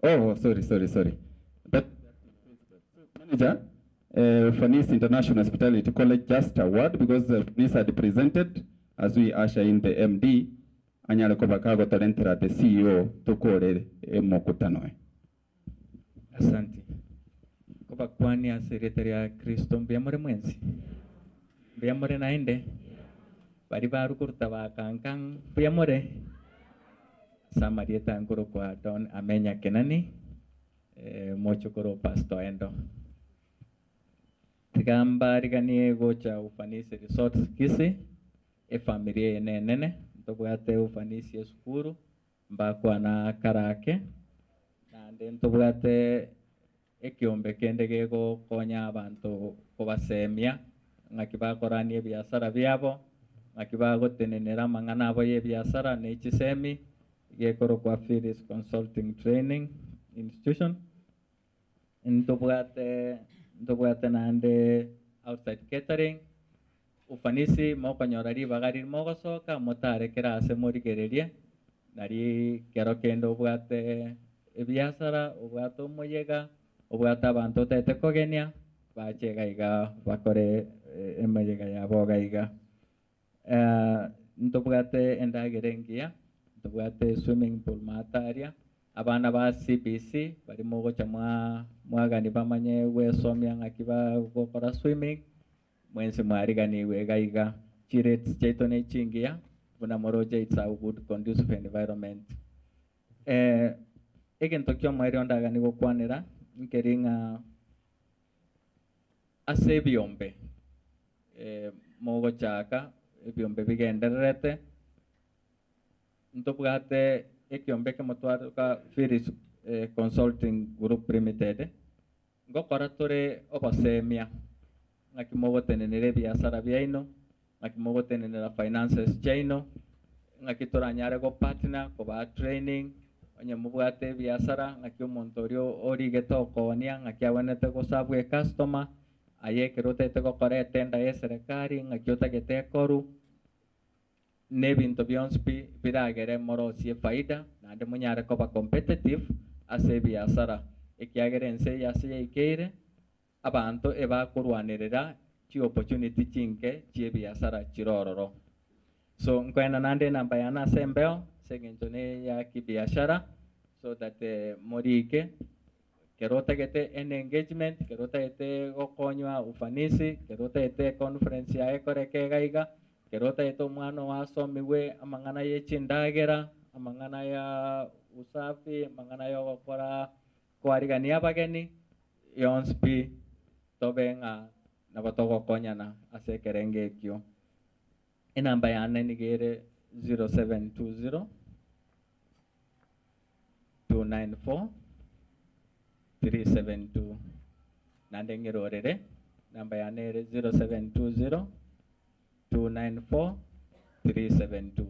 Oh, sorry. That manager, Ufanisi International Hospitality College Just Award, because Ufanisi had presented as we usher in the MD, Anyala Kobakago Talentera, the CEO, Tokore Mokutanoe. Asante. Kwa kwani ya sekretari ya Kristo mbiyamore mwenzi. Mbiyamore naende. Bari baru kurta bakankang mbiyamore. Samarieta ngoro kwa Don Amenya Kenani. Mocho koro Pastor Endo. Tigamba riganie gocha Ufanisi Resorts Kisi. Familia nene. Ntobwate Ufanisi Esukuru. Mbakwa na Karake. Nande ntobwate ekiombe kende gego konya abantu kubasemia ngakibakoranie biashara byabo ngakibagotenenera mangana abo ye biashara nechisemi gekoro kwa Firis Consulting Training Institution ntobwate nande outside catering Ufanisi mokonyorari bagari mogosoka motare kerase morigererie nari kero kendo bwate biashara ubwato moyega ubwata abantu tete kogenia bachega iga bakore emayega yabo gaiga ntobwate endagerengia ntobwate swimming pool mataria abana ba CBC bari mogocha mwagani bamanye wesomya ngakiba gukora swimming mwense mwarigani wegaiga chirets chaitone chingia buna moroje it's a good conducive environment egen tokyo mwari ondagani gukwanira nkeringa ase biombe mogo chaka biombe bigendererete ntobwate ekiombe ke motwaruka Firis Consulting Group Limited ngokora tore obasemia ngakimogo tenenere biashara byaino ngakimogo tenenera finances chaino ngakitoranyare go partner ko ba training onye mubwate biashara ngakyo montorio orige tokonia ngakiawanete go sabwe customer ayekerote te go kore tenda ye serikali ngakyo tagete koru nebinto byonspi biragere moro sie faida nande munyare ko ba competitive ase biashara ekiagerense yase ikere abantu eba kurwanirira chi opportunity chinke chi biashara chirororo so nkwena nande namba yana sembeo segentone ya kibiashara so that morike kerota gete en engagement kerota gete gokonywa Ufanisi kerota gete conference ya ekoreke gaiga kerota gete mwana wasomiwe amangana yechindagera amangana ya usafi amangana yo gokora kwarigania bageni yonspi tobenga nabatogo konyana asekerenge kyo enamba yana nigere 0720 294 372 nandengirorere namba yanere 0720 294 372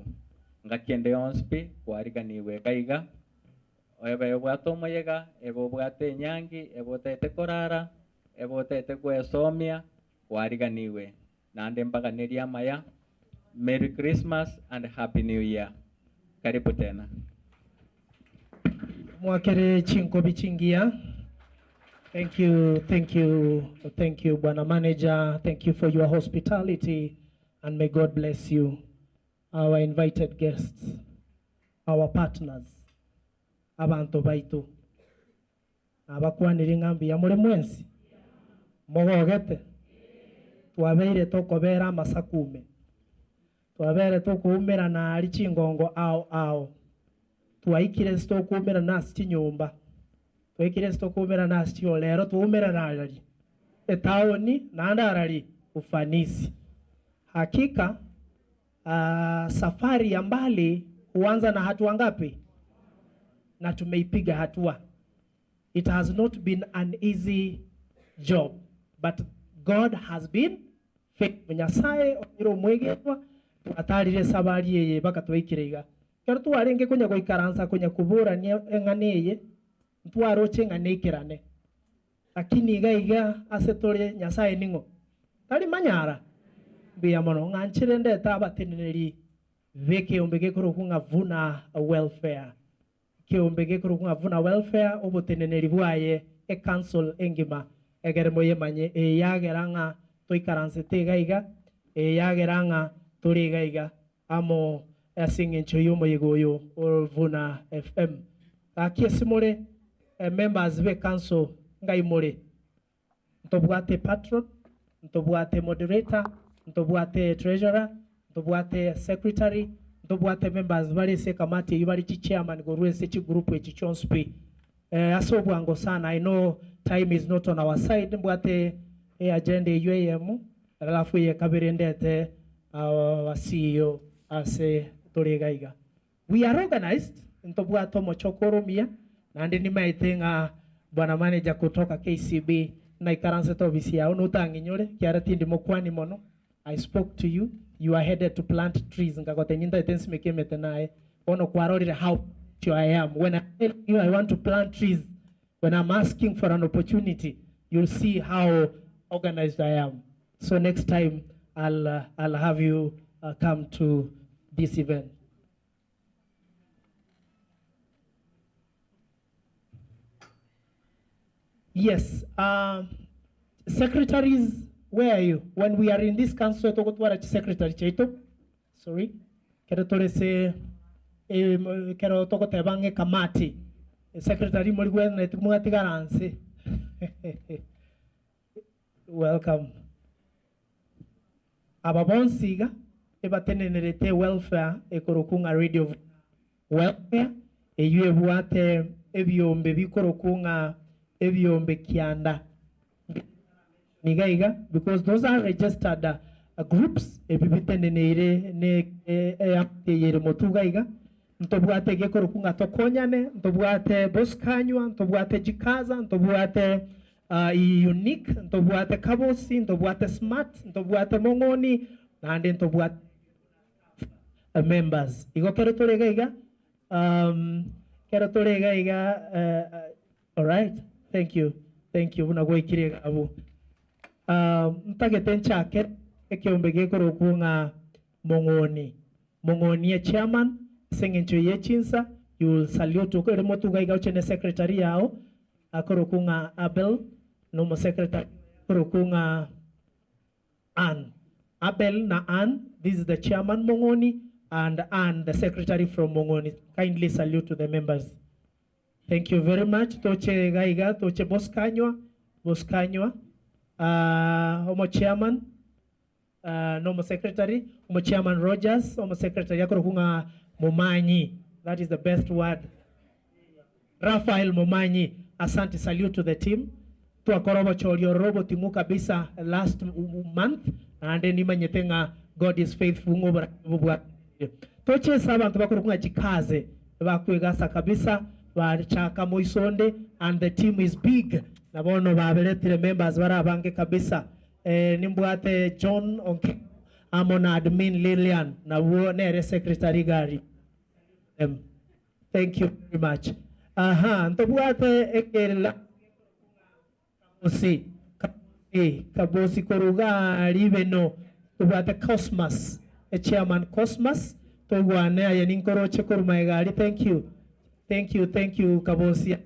ngakiende onspi kwariganiwe kaiga ebe bwato moyega ebo bwate nyangi ebo tete korara ebo tete kwesomia kwariganiwe nande mpaka neria maya. Merry Christmas and Happy New Year. Karibu tena. Mwakere chinko bichingia. Thank you, Bwana Manager. Thank you for your hospitality and may God bless you. Our invited guests, our partners, abantu baitu. Abakwaniri ngambi ya mure mwensi. Mogogete. Twabeire tokobera masakume. Twabere tukumira na arichingongo ao twaikire stokumira nasi chinyumba twikire stokumira nasi chiolero tuumira na arari etaoni na arari Ufanisi. Hakika safari ya mbali huanza na hatua ngapi? Na tumeipiga hatua. It has not been an easy job, but God has been faithful. Nyasaye omiro mwegetwa atarire sabari ye baka twikiriga kero twarenge kunya goikaransa kunya kuburania eng'aniye ntwaroche ng'anikirane lakini iga ase tore nyasaye ningo tari manyara bia mono ng'anchire ndeta abateneneri beke gekoro kunga vuna welfare kiombe gekoro kunga vuna welfare oboteneneri bwaye e council engima egeremo yemanye yageranga toikaranse tegaiga yageranga torigaiga amo asingencho yomo yegoyo vuna FM akiesimore members be council ngaimore ntobwate patron ntobwate moderator ntobwate treasurer ntobwate secretary ntobwate members bali se kamati yibali chairman gorwese chi group echi chonspe asobwango sana. I know time is not on our side mbwate agenda UAM alafu ye kabirendete our CEO ase toregaiga. We are organized ntobwato mochokoromia nandi nimaitenga bwana manager kutoka KCB na ikaranse to ofisi yao nutanginyore kiara tindi mokwani mono. I spoke to you. You are headed to plant trees. Ngakote nyinda itensi mekemete nae. Ono kwarorire how I am. When I tell you I want to plant trees, when I'm asking for an opportunity, you'll see how organized I am. So next time I'll have you come to this event. Yes, secretaries, where are you? When we are in this council, secretary chaito. Sorry. Kero tore se kero toko tebange kamati. Secretary moligwe na tumunga tigaranse. Welcome. Ababonsiga ebatenenerete welfare ekorokunga radio welfare eyuebwate ebyombe bikorokunga ebyombe kianda nigaiga because those are registered groups ebibitenenere ne yere motugaiga ntobwate gekorokunga tokonyane ntobwate boskanywa ntobwate jikaza ntobwate unique ntobwate kabosi ntobwate smart ntobwate mongoni nande ntobwate members igo kero toregaiga all right. Thank you. Buna goikire abu. Ntagete nchake ekiombe gekoro kunga mongoni. Mongoni ya chairman sengencho yechinsa. You will salute uko remotu gaiga uchene secretary yao. Akoro kunga Abel nomo secretary. Akoro kunga Ann. Abel na Ann. This is the chairman Mongoni and Ann the secretary from Mongoni. Kindly salute to the members. Thank you very much. Toche gaiga, toche boskanywa, homo chairman, nomo secretary, homo chairman Rogers, homo secretary yakoro kunga Momanyi. That is the best word. Raphael Momanyi. Asante, salute to the team. Tuakorobo cholio robo timu kabisa last month. And then imanyetenga God is faithful ngoba. Toche saba ntubakoro kunga jikaze. Bakuegasa kabisa. Chaka Moisonde and the team is big. Nabono babeletire members barabange kabisa. Nimbuate John Onke Amona admin Lilian na nere secretary gari. Thank you very much. Ntobuate ekela kabosi koruga libeno tubuate Cosmas chairman Cosmas toguane ayaninkoro chekorumaegari. Thank you kabosi.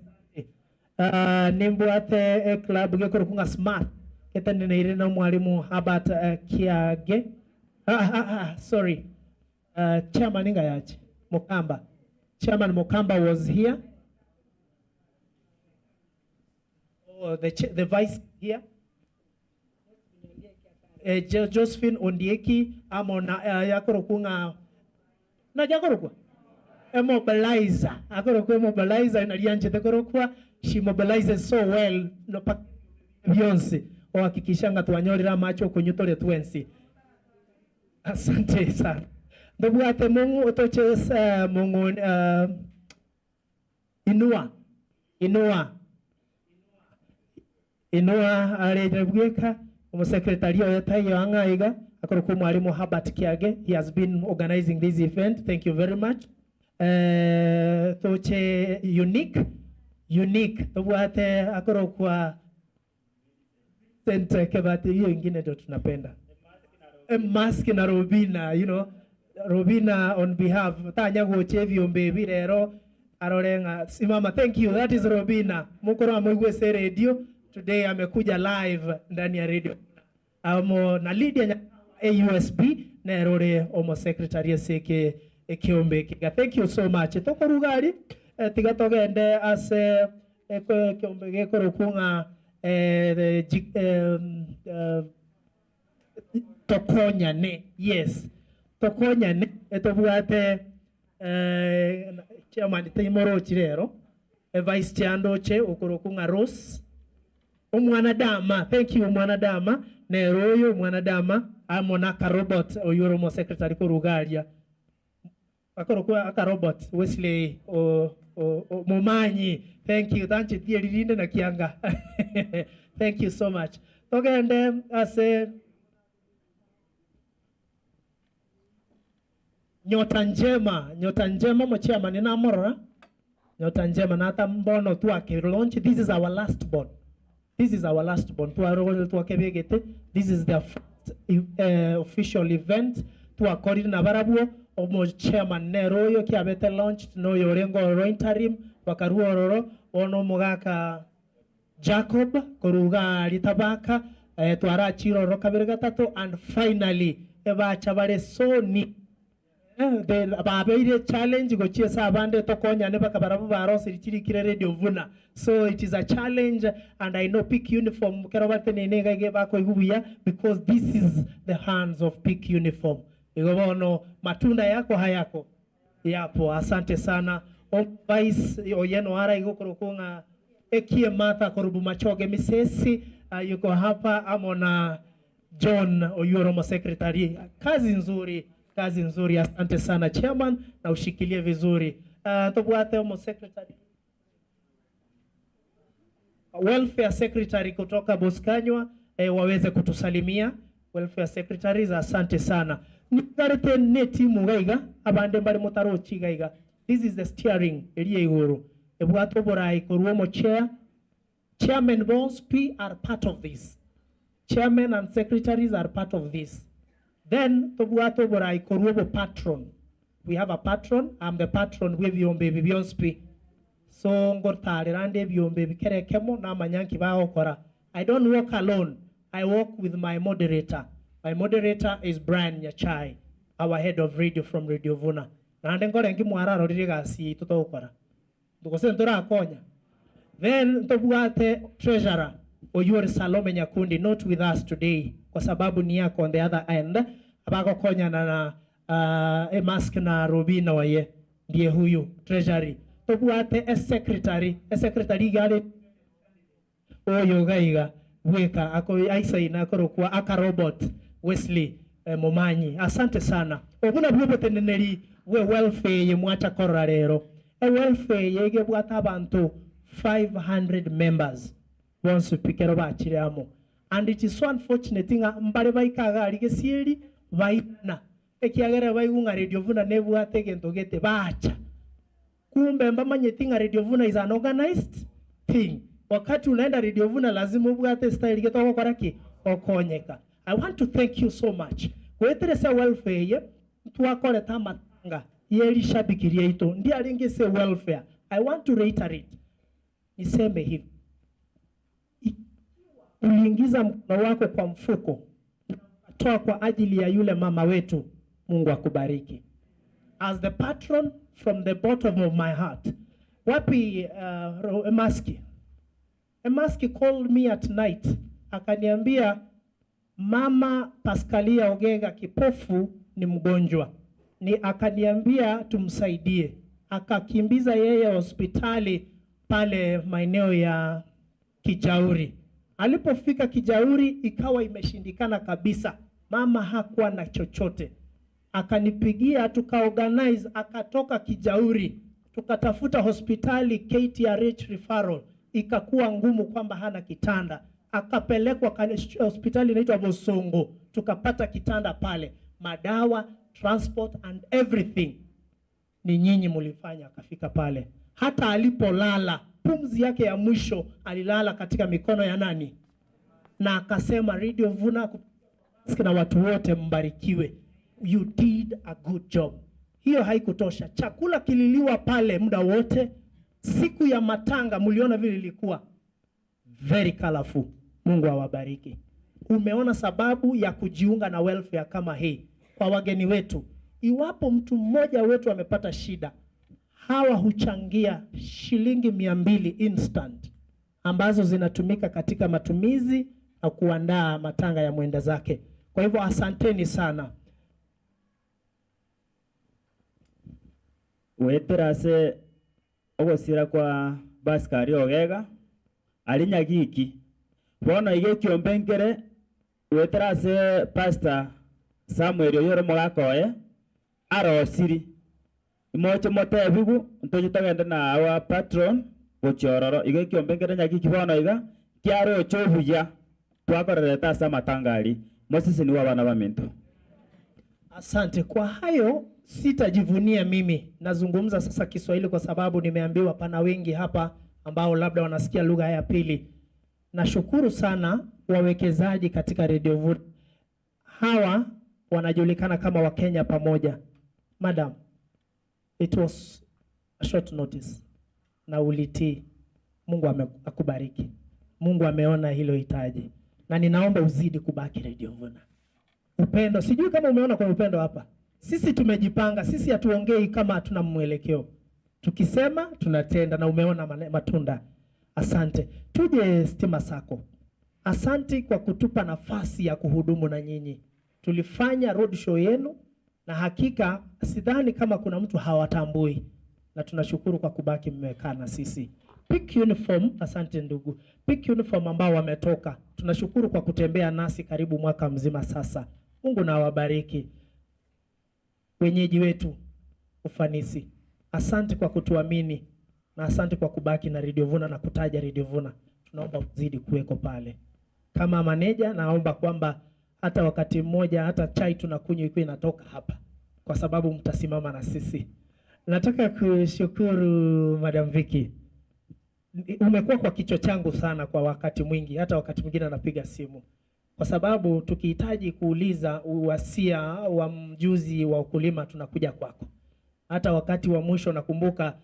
Nimbuate club gekoro kunga smart ketane irena mwalimu Habat Kiage. Sorry. Chairman ingayache Mokamba. Chairman Mokamba was here. Oh, the vice here. Josephine Ondieki amona yakoro kunga na jakoro kwa mobilizer. Akoro mobilizer na lianje tekoro she mobilizes so well no pa Beyonce o hakikishanga tuanyorira macho kunyutore twensi. Asante sana. Ndobuate mungu otoche mungu Inua arejebweka umusekretario yatayo angaiga akoro ko mwalimu Habat Kiage. He has been organizing this event. Thank you very much. toche unique tubwate akoro kwa center kebati hiyo ingine ndio tunapenda mask na Robina, you know, Robina on behalf tanya goche vyombe birero arorenga simama. Thank you, that is Robina mukoro amwegwe radio today, amekuja live ndani ya radio amo na Lydia AUSB na erore omo secretary seke ekiombe kiga. Thank you so much tokorugari tigatogende ase ekiombe gekoro kunga tokonya ne, yes tokonya ne etobwate chairman Taimoro Chirero vice chando che okorokunga Rose omwanadama. Thank you omwanadama neroyo omwanadama amonaka robot oyoromo secretary korugaria akorokuwa aka robot Wesley Mumanyi. Thank you tanchi tierinde na kianga. Thank you so much. Togende ase nyota njema mochama nina morora nyota njema na hata mbono tu launch. This is our last born. This is our last born. This is the first official event to according na barabuo omo chairman neroyo kiabete launched no yorengo interim wakaruororo ono mugaka Jacob koruga litabaka twara chiro rokabere gatatu and finally eba chabare soni the babeire challenge go chiesa abande tokonya ne bakabarabu barosi chirikire radio vuna. So it is a challenge and I know Peak Uniform kerobate nene gage bako igubuya because this is the hands of Peak Uniform. Igobono matunda yako hayako yapo. Asante sana vice oyeno ara igokorokunga ekie Martha korubu machoge misesi yuko hapa amona John Oyuoromo secretary. Kazi nzuri. Asante sana chairman na ushikilie vizuri. Tobwate omo secretary welfare secretary kutoka Boskanywa waweze kutusalimia. Welfare secretaries, asante sana. Nikarete neti mugaiga abande mbali motaro chigaiga. This is the steering eliye iguru. Ebwato borai koruomo chairman boss P are part of this. Chairman and secretaries are part of this. Then tobwato borai koruomo patron. We have a patron. I'm the patron with Yombe Bibonspi. So ngortare rande Yombe Bikere Kemo na manyanki ba okora. I don't walk alone. I walk with my moderator. My moderator is Brian Nyachai, our head of radio from Radio Vuna. Nande ngore ngi mwara rodiriga si toto okora. Ndukose ntora akonya. Then tobwate treasurer Oyuor Salome Nyakundi, not with us today kwa sababu ni yako on the other end. Abako konya na mask na Robina waye ndiye huyu treasury. Tobwate secretary gale oyo gaiga weka ako aisa inakoro kwa aka robot Wesley Mumanyi. Asante sana obuna bwobo teneneri we welfare ye mwacha korra rero welfare yege bwata abantu 500 members once pikero bachiramo, and it is so unfortunate nga mbale baikaga alige sieri baina ekiagera baigunga Radio Vuna nebwate gento gete bacha kumbe mbamanye tinga Radio Vuna is an organized thing. Wakati unaenda Radio Vuna lazima ubwate style geto koraki okonyeka. I want to thank you so much. Kweteresa welfare ye tuakole tamatanga yeli shabikiria ito ndi alingese welfare. I want to reiterate. Niseme hivi. Uliingiza mkono wako kwa mfuko toa kwa ajili ya yule mama wetu, Mungu akubariki. As the patron from the bottom of my heart. Wapi Emaski called me at night. Akaniambia Mama Pascalia Ogega kipofu ni mgonjwa. Ni akaniambia tumsaidie. Akakimbiza yeye hospitali pale maeneo ya Kijauri. Alipofika Kijauri ikawa imeshindikana kabisa. Mama hakuwa na chochote. Akanipigia tukaorganize, akatoka Kijauri. Tukatafuta hospitali KTRH referral. Ikakuwa ngumu kwamba hana kitanda. Akapelekwa hospitali inaitwa Bosongo. Tukapata kitanda pale. Madawa, transport and everything. ni nyinyi mlifanya akafika pale. Hata alipolala, pumzi yake ya mwisho alilala katika mikono ya nani? Na akasema Radio Vuna na watu wote mbarikiwe. You did a good job. Hiyo haikutosha. Chakula kililiwa pale muda wote. Siku ya matanga mliona vile ilikuwa very colorful. Mungu awabariki. Umeona sababu ya kujiunga na welfare kama hii kwa wageni wetu. Iwapo mtu mmoja wetu amepata shida, hawa huchangia shilingi 200 instant ambazo zinatumika katika matumizi na kuandaa matanga ya mwenda zake. Kwa hivyo asanteni sana. Weterase ogosira kwa Baskari Ogega alinya giki bono ige kiombengere weterase Pastor Samuel Oyoro Mogakoye arosiri imoche motebigu ntoje tagenda na awa patron gochororo ige kiombengere nyagiki bono iga kiaro chobuya twakorereta sa matangari Moses ni wa bana ba Minto. Asante. Kwa hayo sitajivunia mimi. Nazungumza sasa Kiswahili kwa sababu nimeambiwa pana wengi hapa ambao labda wanasikia lugha ya pili. Nashukuru sana wawekezaji katika Radio Vuna. Hawa wanajulikana kama Wakenya pamoja. Madam, it was a short notice na ulitii. Mungu akubariki. Mungu ameona hilo hitaji. Na ninaomba uzidi kubaki Radio Vuna. Upendo, sijui kama umeona kwa upendo hapa. Sisi tumejipanga, sisi hatuongei kama hatuna mwelekeo. Tukisema tunatenda na umeona matunda. Asante. Tuje Stima Sacco. Asante kwa kutupa nafasi ya kuhudumu na nyinyi. Tulifanya road show yenu na hakika sidhani kama kuna mtu hawatambui. Na tunashukuru kwa kubaki mmekaa na sisi. Pick Uniform, asante ndugu. Pick Uniform ambao wametoka. Tunashukuru kwa kutembea nasi karibu mwaka mzima sasa. Mungu na awabariki. Wenyeji wetu Ufanisi. Asante kwa kutuamini na asante kwa kubaki na Radio Vuna na kutaja Radio Vuna. Tunaomba uzidi kuweko pale. Kama maneja naomba kwamba hata wakati mmoja hata chai tunakunywa iko inatoka hapa kwa sababu mtasimama na sisi. Nataka kushukuru Madam Vicky. Umekuwa kwa kichwa changu sana kwa wakati mwingi, hata wakati mwingine napiga simu. Kwa sababu tukihitaji kuuliza uwasia wa mjuzi wa ukulima tunakuja kwako. Hata wakati wa mwisho nakumbuka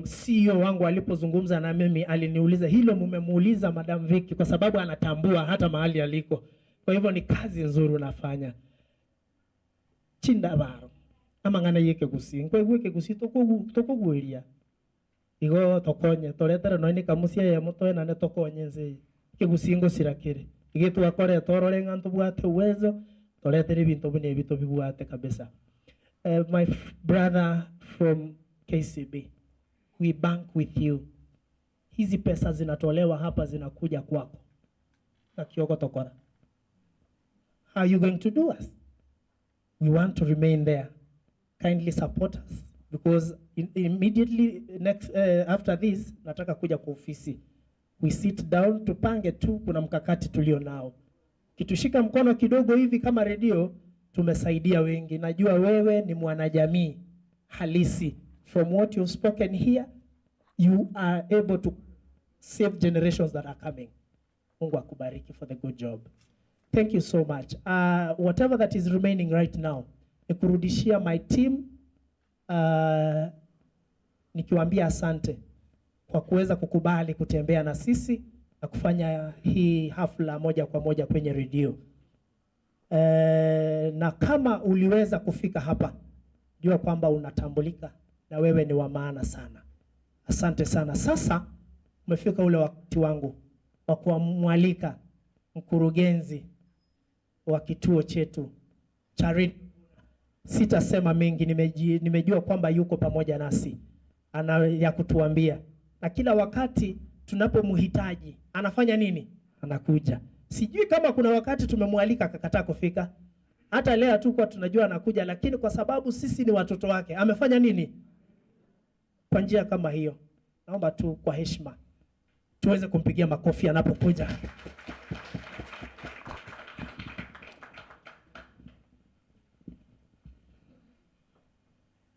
CEO wangu alipozungumza na mimi aliniuliza hilo mumemuuliza Madam Vicky kwa sababu anatambua hata mahali aliko. Kwa hivyo ni kazi nzuri unafanya. Chinda baro. Ama ngana yeke gusi. Kwa hivyo yeke gusi toko gueria. Igo tokonye toretera no ni kamusia ya moto na ne tokonye nze. Kigusingo sirakire. Igitu akore torore ngantu bwate uwezo toretere bintu bune bito bibwate kabisa. My brother from KCB, we bank with you. Hizi pesa zinatolewa hapa zinakuja kwako. Na Kioko Tokora. How are you going to do us? We want to remain there. Kindly support us because immediately after this nataka kuja kwa ofisi. We sit down tupange tu kuna mkakati tulio nao. Kitushika mkono kidogo hivi kama radio tumesaidia wengi. Najua wewe ni mwanajamii halisi. From what you've spoken here, you are able to save generations that are coming. Mungu akubariki for the good job. Thank you so much. Whatever that is remaining right now, nikurudishia my team, nikiwaambia asante kwa kuweza kukubali kutembea na sisi na kufanya hii hafla moja kwa moja kwenye radio. Na kama uliweza kufika hapa, jua kwamba unatambulika na wewe ni wa maana sana. Asante sana. Sasa umefika ule wakati wangu wa kumwalika mkurugenzi wa kituo chetu cha radio. Sitasema mengi, nimejua kwamba yuko pamoja nasi. Ana ya kutuambia. Na kila wakati tunapomhitaji, anafanya nini? Anakuja. Sijui kama kuna wakati tumemwalika akakataa kufika. Hata leo tu kwa tunajua anakuja, lakini kwa sababu sisi ni watoto wake, amefanya nini? Kwa njia kama hiyo. Naomba tu kwa heshima tuweze kumpigia makofi anapokuja.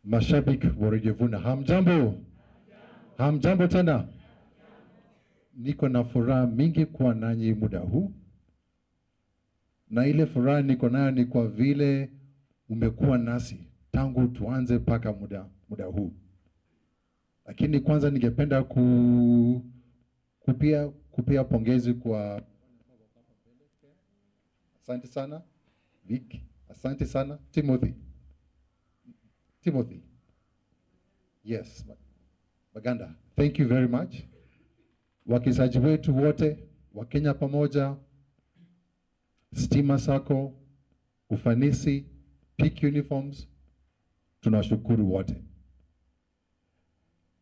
Mashabiki wa Radio Vuna, hamjambo? Hamjambo tena? Niko na furaha mingi kuwa nanyi muda huu, na ile furaha niko nayo ni kwa vile umekuwa nasi tangu tuanze mpaka muda huu. Lakini kwanza ningependa kupia pongezi kwa asante sana Vic, asante sana Timothy. Yes, Baganda, thank you very much. Wakizaji wetu wote wa Kenya Pamoja, Stima Sacco, Ufanisi, Peak Uniforms, tunashukuru wote.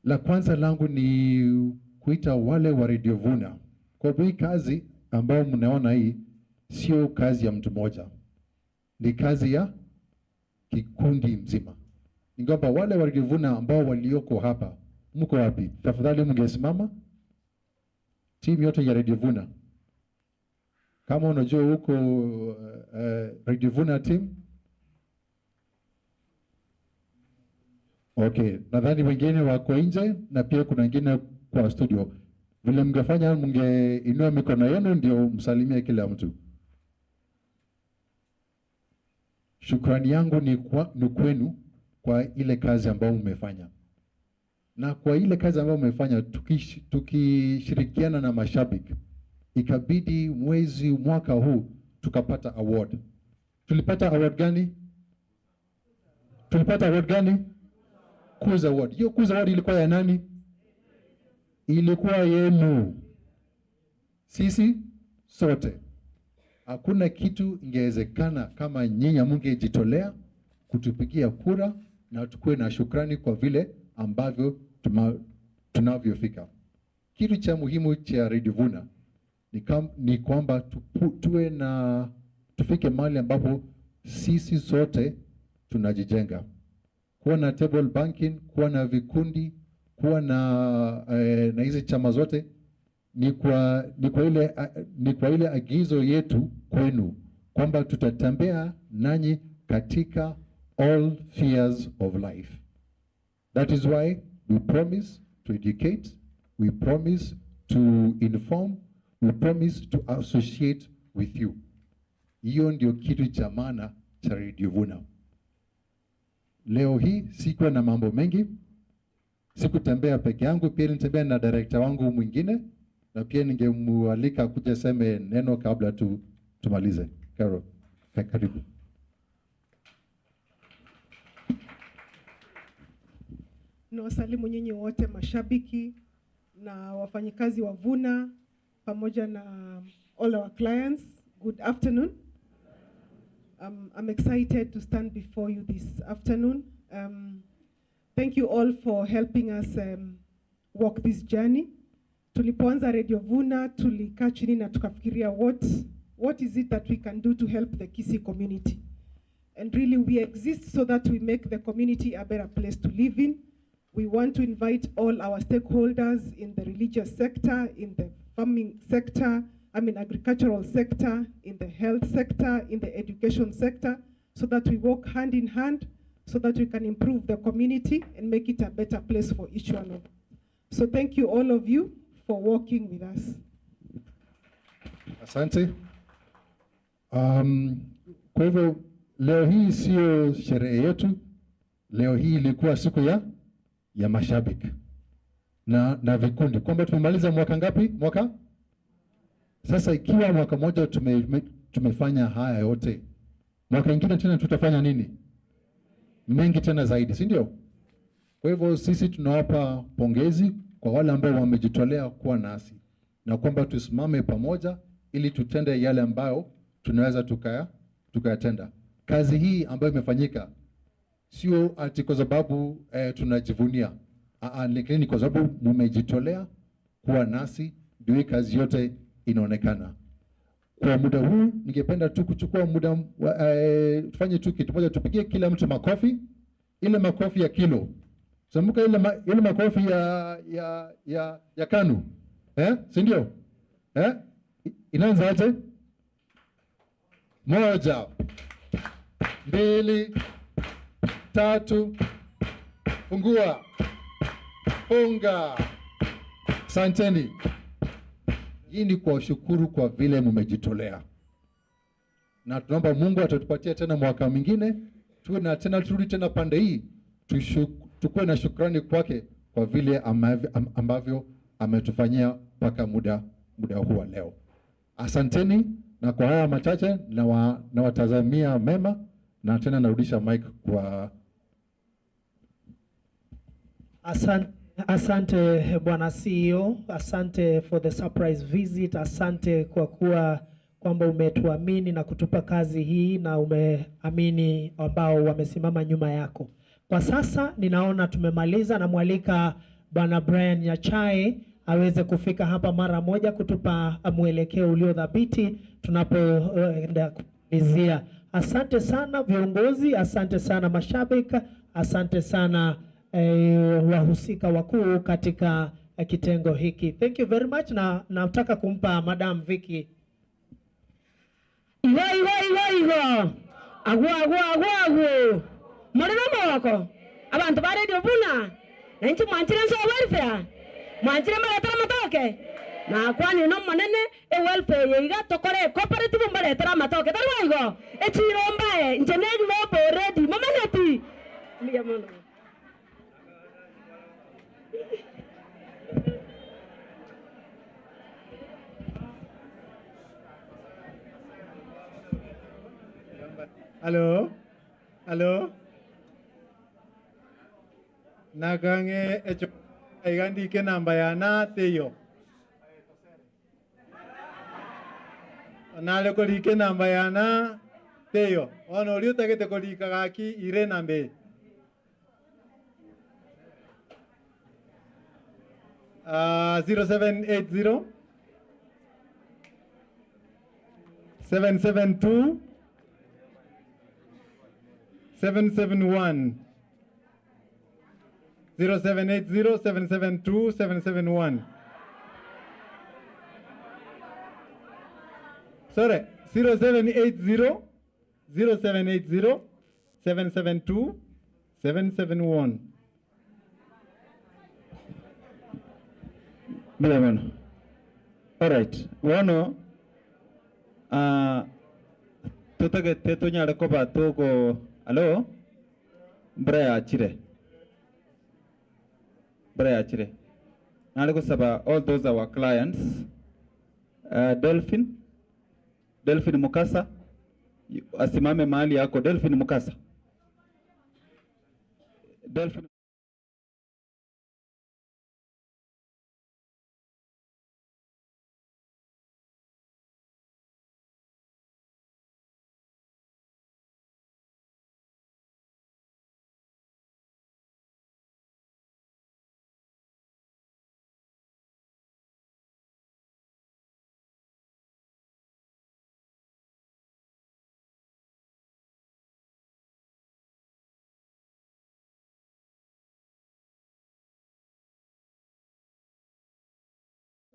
La kwanza langu ni kuita wale wa Radio Vuna. Kwa hii kazi ambao mnaona hii sio kazi ya mtu mmoja, ni kazi ya kikundi mzima. Ningeomba wale wa Radio Vuna ambao walioko hapa, mko wapi? Tafadhali mngesimama. Timu yote ya Radio Vuna, kama unajua huko Radio Vuna team. Okay, nadhani wengine wako nje na pia kuna wengine kwa studio. Vile mngefanya, mngeinua mikono yenu ndio msalimie kila mtu. Shukrani yangu ni kwenu kwa ile kazi ambayo mmefanya. Na kwa ile kazi ambayo mmefanya tukishirikiana na mashabiki, ikabidi mwaka huu tukapata award. Tulipata award gani? Kuza Award. Hiyo Kuza Award ilikuwa ya nani? Ilikuwa yenu. Sisi sote. Hakuna kitu ingewezekana kama nyinyi mngejitolea kutupigia kura na tukue na shukrani kwa vile ambavyo tunavyofika. Kitu cha muhimu cha Radio Vuna ni kwamba tufike mahali ambapo sisi sote tunajijenga. Kuwa na table banking, kuwa na vikundi, kuwa na hizi chama zote ni kwa ile agizo yetu kwenu kwamba tutatembea nanyi katika all spheres of life. That is why we promise to educate, we promise to inform, we promise to associate with you. Hiyo ndio kitu cha maana cha Radio Vuna. Leo hii sikuwa na mambo mengi, sikutembea peke yangu, pia nitembea na director wangu mwingine, na pia ningemualika kuja seme neno kabla tumalize. Carol, karibu. Nawasalimu nyinyi wote mashabiki na wafanyikazi wa Vuna pamoja na all our clients. Good afternoon. I'm excited to stand before you this afternoon. Thank you all for helping us walk this journey. Tulipoanza Radio Vuna, tulikaa chini na tukafikiria what is it that we can do to help the Kisii community. And really we exist so that we make the community a better place to live in. We want to invite all our stakeholders in the religious sector, in the farming sector, agricultural sector, in the health sector, in the education sector, so that we work hand in hand, so that we can improve the community and make it a better place for each one of us. So thank you all of you for working with us. Asante. Kwa hivyo leo hii sio sherehe yetu. Leo hii ilikuwa siku ya mashabiki na vikundi. Kwamba tumemaliza mwaka ngapi? Sasa ikiwa mwaka moja tumefanya haya yote, mwaka ingine tena tutafanya nini? Mengi tena zaidi, si ndio? Kwa hivyo sisi tunawapa pongezi kwa wale ambao wamejitolea kuwa nasi, na kwamba tusimame pamoja ili tutende yale ambayo tunaweza tukayatenda. Kazi hii ambayo imefanyika sio ati kwa sababu tunajivunia, lakini kwa sababu mmejitolea kuwa nasi ndio kazi yote inaonekana. Kwa muda huu ningependa tu kuchukua muda tufanye tu kitu moja, tupigie kila mtu makofi, ile makofi ya kilo. Samuka ile makofi ya KANU. Si ndio? Inaanza aje? 1, 2, 3, Fungua. Funga. Asanteni. Hii ni kwa shukuru kwa vile mmejitolea. Na tunaomba Mungu atatupatia tena mwaka mwingine, tuwe na tena turudi tena pande hii, tukue na shukrani kwake kwa vile ambavyo ametufanyia mpaka muda huu wa leo. Asanteni, na kwa haya machache na watazamia mema, na tena narudisha mic kwa Asante Bwana CEO, asante for the surprise visit, asante kwa kwamba umetuamini na kutupa kazi hii na umeamini ambao wamesimama nyuma yako. Kwa sasa ninaona tumemaliza, na mwalika Bwana Brian Nyachae aweze kufika hapa mara moja kutupa mwelekeo uliodhabiti tunapoenda kumalizia. Asante sana viongozi, asante sana mashabiki, asante sana wahusika wakuu katika kitengo hiki. Thank you very much, na nataka kumpa Madam Vicky. Iwa agwa mwana wako abantu ba Radio Vuna nanchi mwanchira so welfare mwanchira maletera matoke na kwani no manene welfare yiga tokore cooperative maletera matoke tarwaigo echiromba engineer no already mamaneti miyamono. Hello. Nagange echo igandi ke namba ya na teyo. Nale ko like namba ya na teyo. Ono liuta ke te ko lika gaki ire nambe. 0780 772 771 0780 772 771. Sorry, 0780 0780 772 771. Bila mano. All right. Wano tutake teto nyara ko ba to ko alo Brea chire. Nale ko saba all those our clients. Delphine Mukasa asimame mahali yako. Delphine Mukasa. Delphine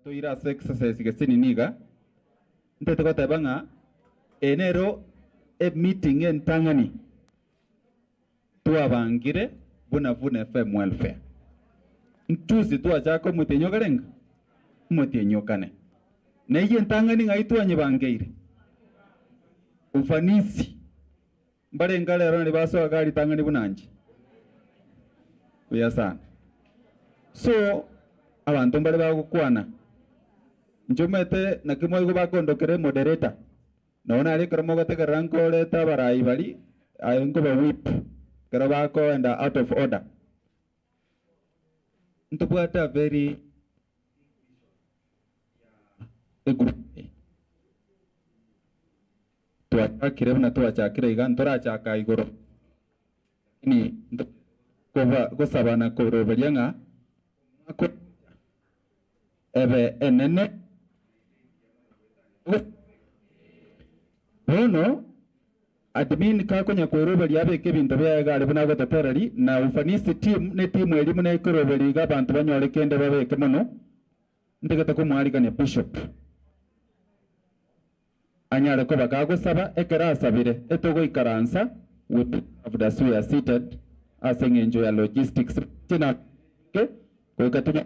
to ira exercise ke sini niga ntete ko tabanga enero meeting en tangani tuwa bangire Vuna FM welfare ntusi tuwa chako mutenyo garenga mutenyo kane na hiye tangani ngai tuwa nyibangeire ufanisi mbare ngale rani baso gari tangani bunanji uyasana so abantu mbare bagukwana njumete nakimwe go bakondokere moderator naona ari kromo goteka ranko leta barai bali ayengo ba whip kero bako and out of order ntubwata very group tuachakire na tuachakire igantora chaka igoro ni ko sabana ko roberyanga ko ebe enene bono admin ka konya kweroberi abeke bintu byega ali buna gotaterari na ufanisi team ne team elimu na ikoroberi ga bantu banyore kende babeke mono ndegeta ko mwali kane bishop anyare ko bakago saba ekera asabire etogo ikaransa with of the we are seated aseng'encho ya logistics tina ke koikatunya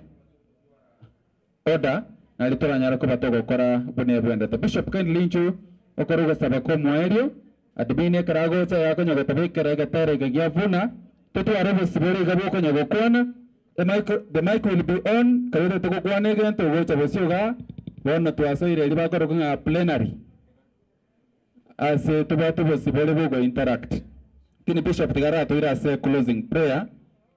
order na litoranyara ko batogokora bune bwendete bishop kindly inchu okoro gusaba ko mwerio admine karago cha yako nyago tabikere gatere gya vuna tetu arabo sibore gabo ko nyago kwana the mic will be on kare to ko kwane gento gocha bosioga bona twasoire liba ko nga plenary ase tubatu bosibole bogo interact kini bishop tigara to ira se closing prayer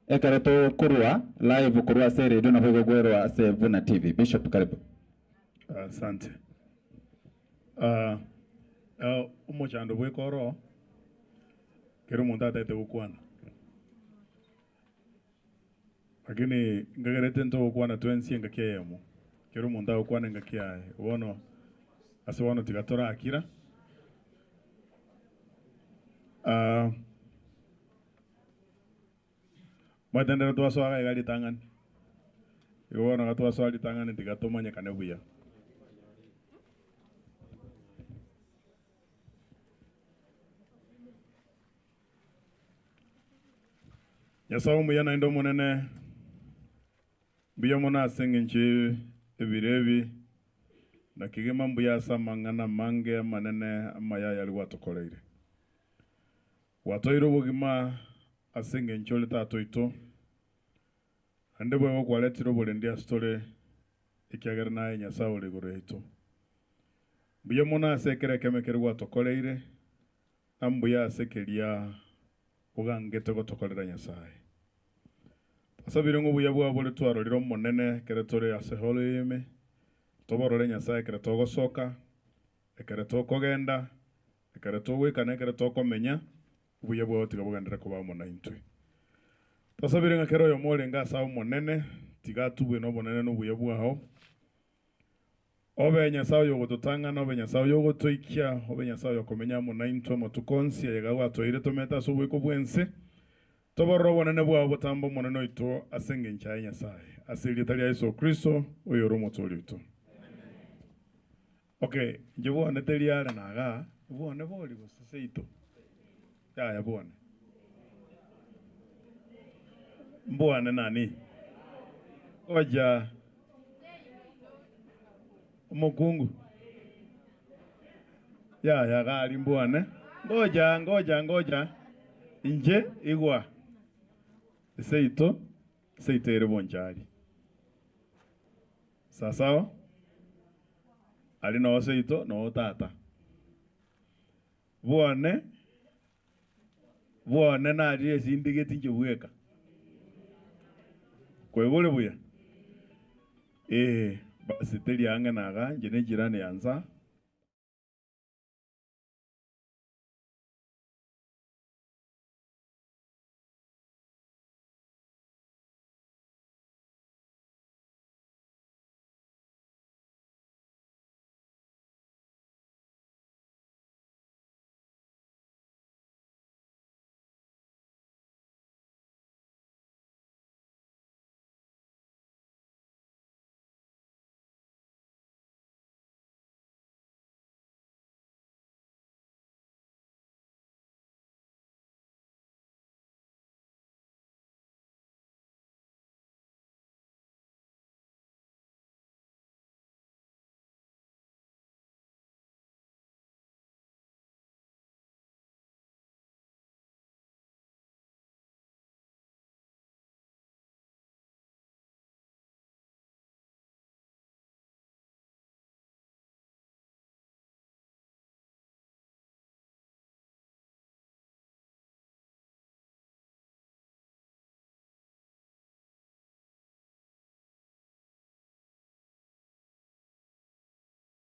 ekareto kurwa live kurwa se radio na bogo gwero ase Vuna TV. Bishop karibu. Asante. Umochando bwekoro kero monda tete ukwana. Lakini ngagarete nto ukwana twensi ngakeyemo. Kero monda ukwana ngakiya. Wono aswono tigatora akira. Matendera tuwa swaka igali tangan. Iwana katuwa swali tangan tigatoma nyakanebuya. Yasawo muyana indo munene. Biya muna asengenchi ebirebi. Na kigema mbuya samangana mange manene amaya yali watukoleire. Watoiro bugima asengenchi ole tatoito. Ande bwe okwaletiro bulendia story ikiagera naye nyasawo legore hito. Biya muna asekere kemekere watukoleire. Ambuya asekeria ugangete gotokolera nyasaye. Asabire ngo buya bwa bole twaro liro monene kere tore asehole yeme. Toborore nyasaye kere togo soka, ekere toko genda, ekere towe kana ekere toko menya, buya bwa tiga bugendera kuba mona intwe. Tasabire nga kero yo mole nga sawo monene, tiga tubwe no monene no buya bwa ho. Obe nyasaye yo gototanga no be nyasaye yo gotoikia, obe nyasaye yo komenya mona intwe motukonsi yega watoire tometa so bwe ko bwense. Toboro bonene bwa botambo monene ito asenge nchaye nyasaye. Asili tali ya Yesu Kristo oyo romo tolito. Okay, njebuwa neteliara naga, buwa neboli buseito. Ya buwa. Mbuwa nani? Oja Mukungu. Ya gali mbuwa ne. Ngoja. Inje igwa. Seito ere bonjari. Sasawa? Ali no seito no tata. Buone na ali sindigeti njebueka. Kwegole buya. Basi teli anga naga njene jirani yanza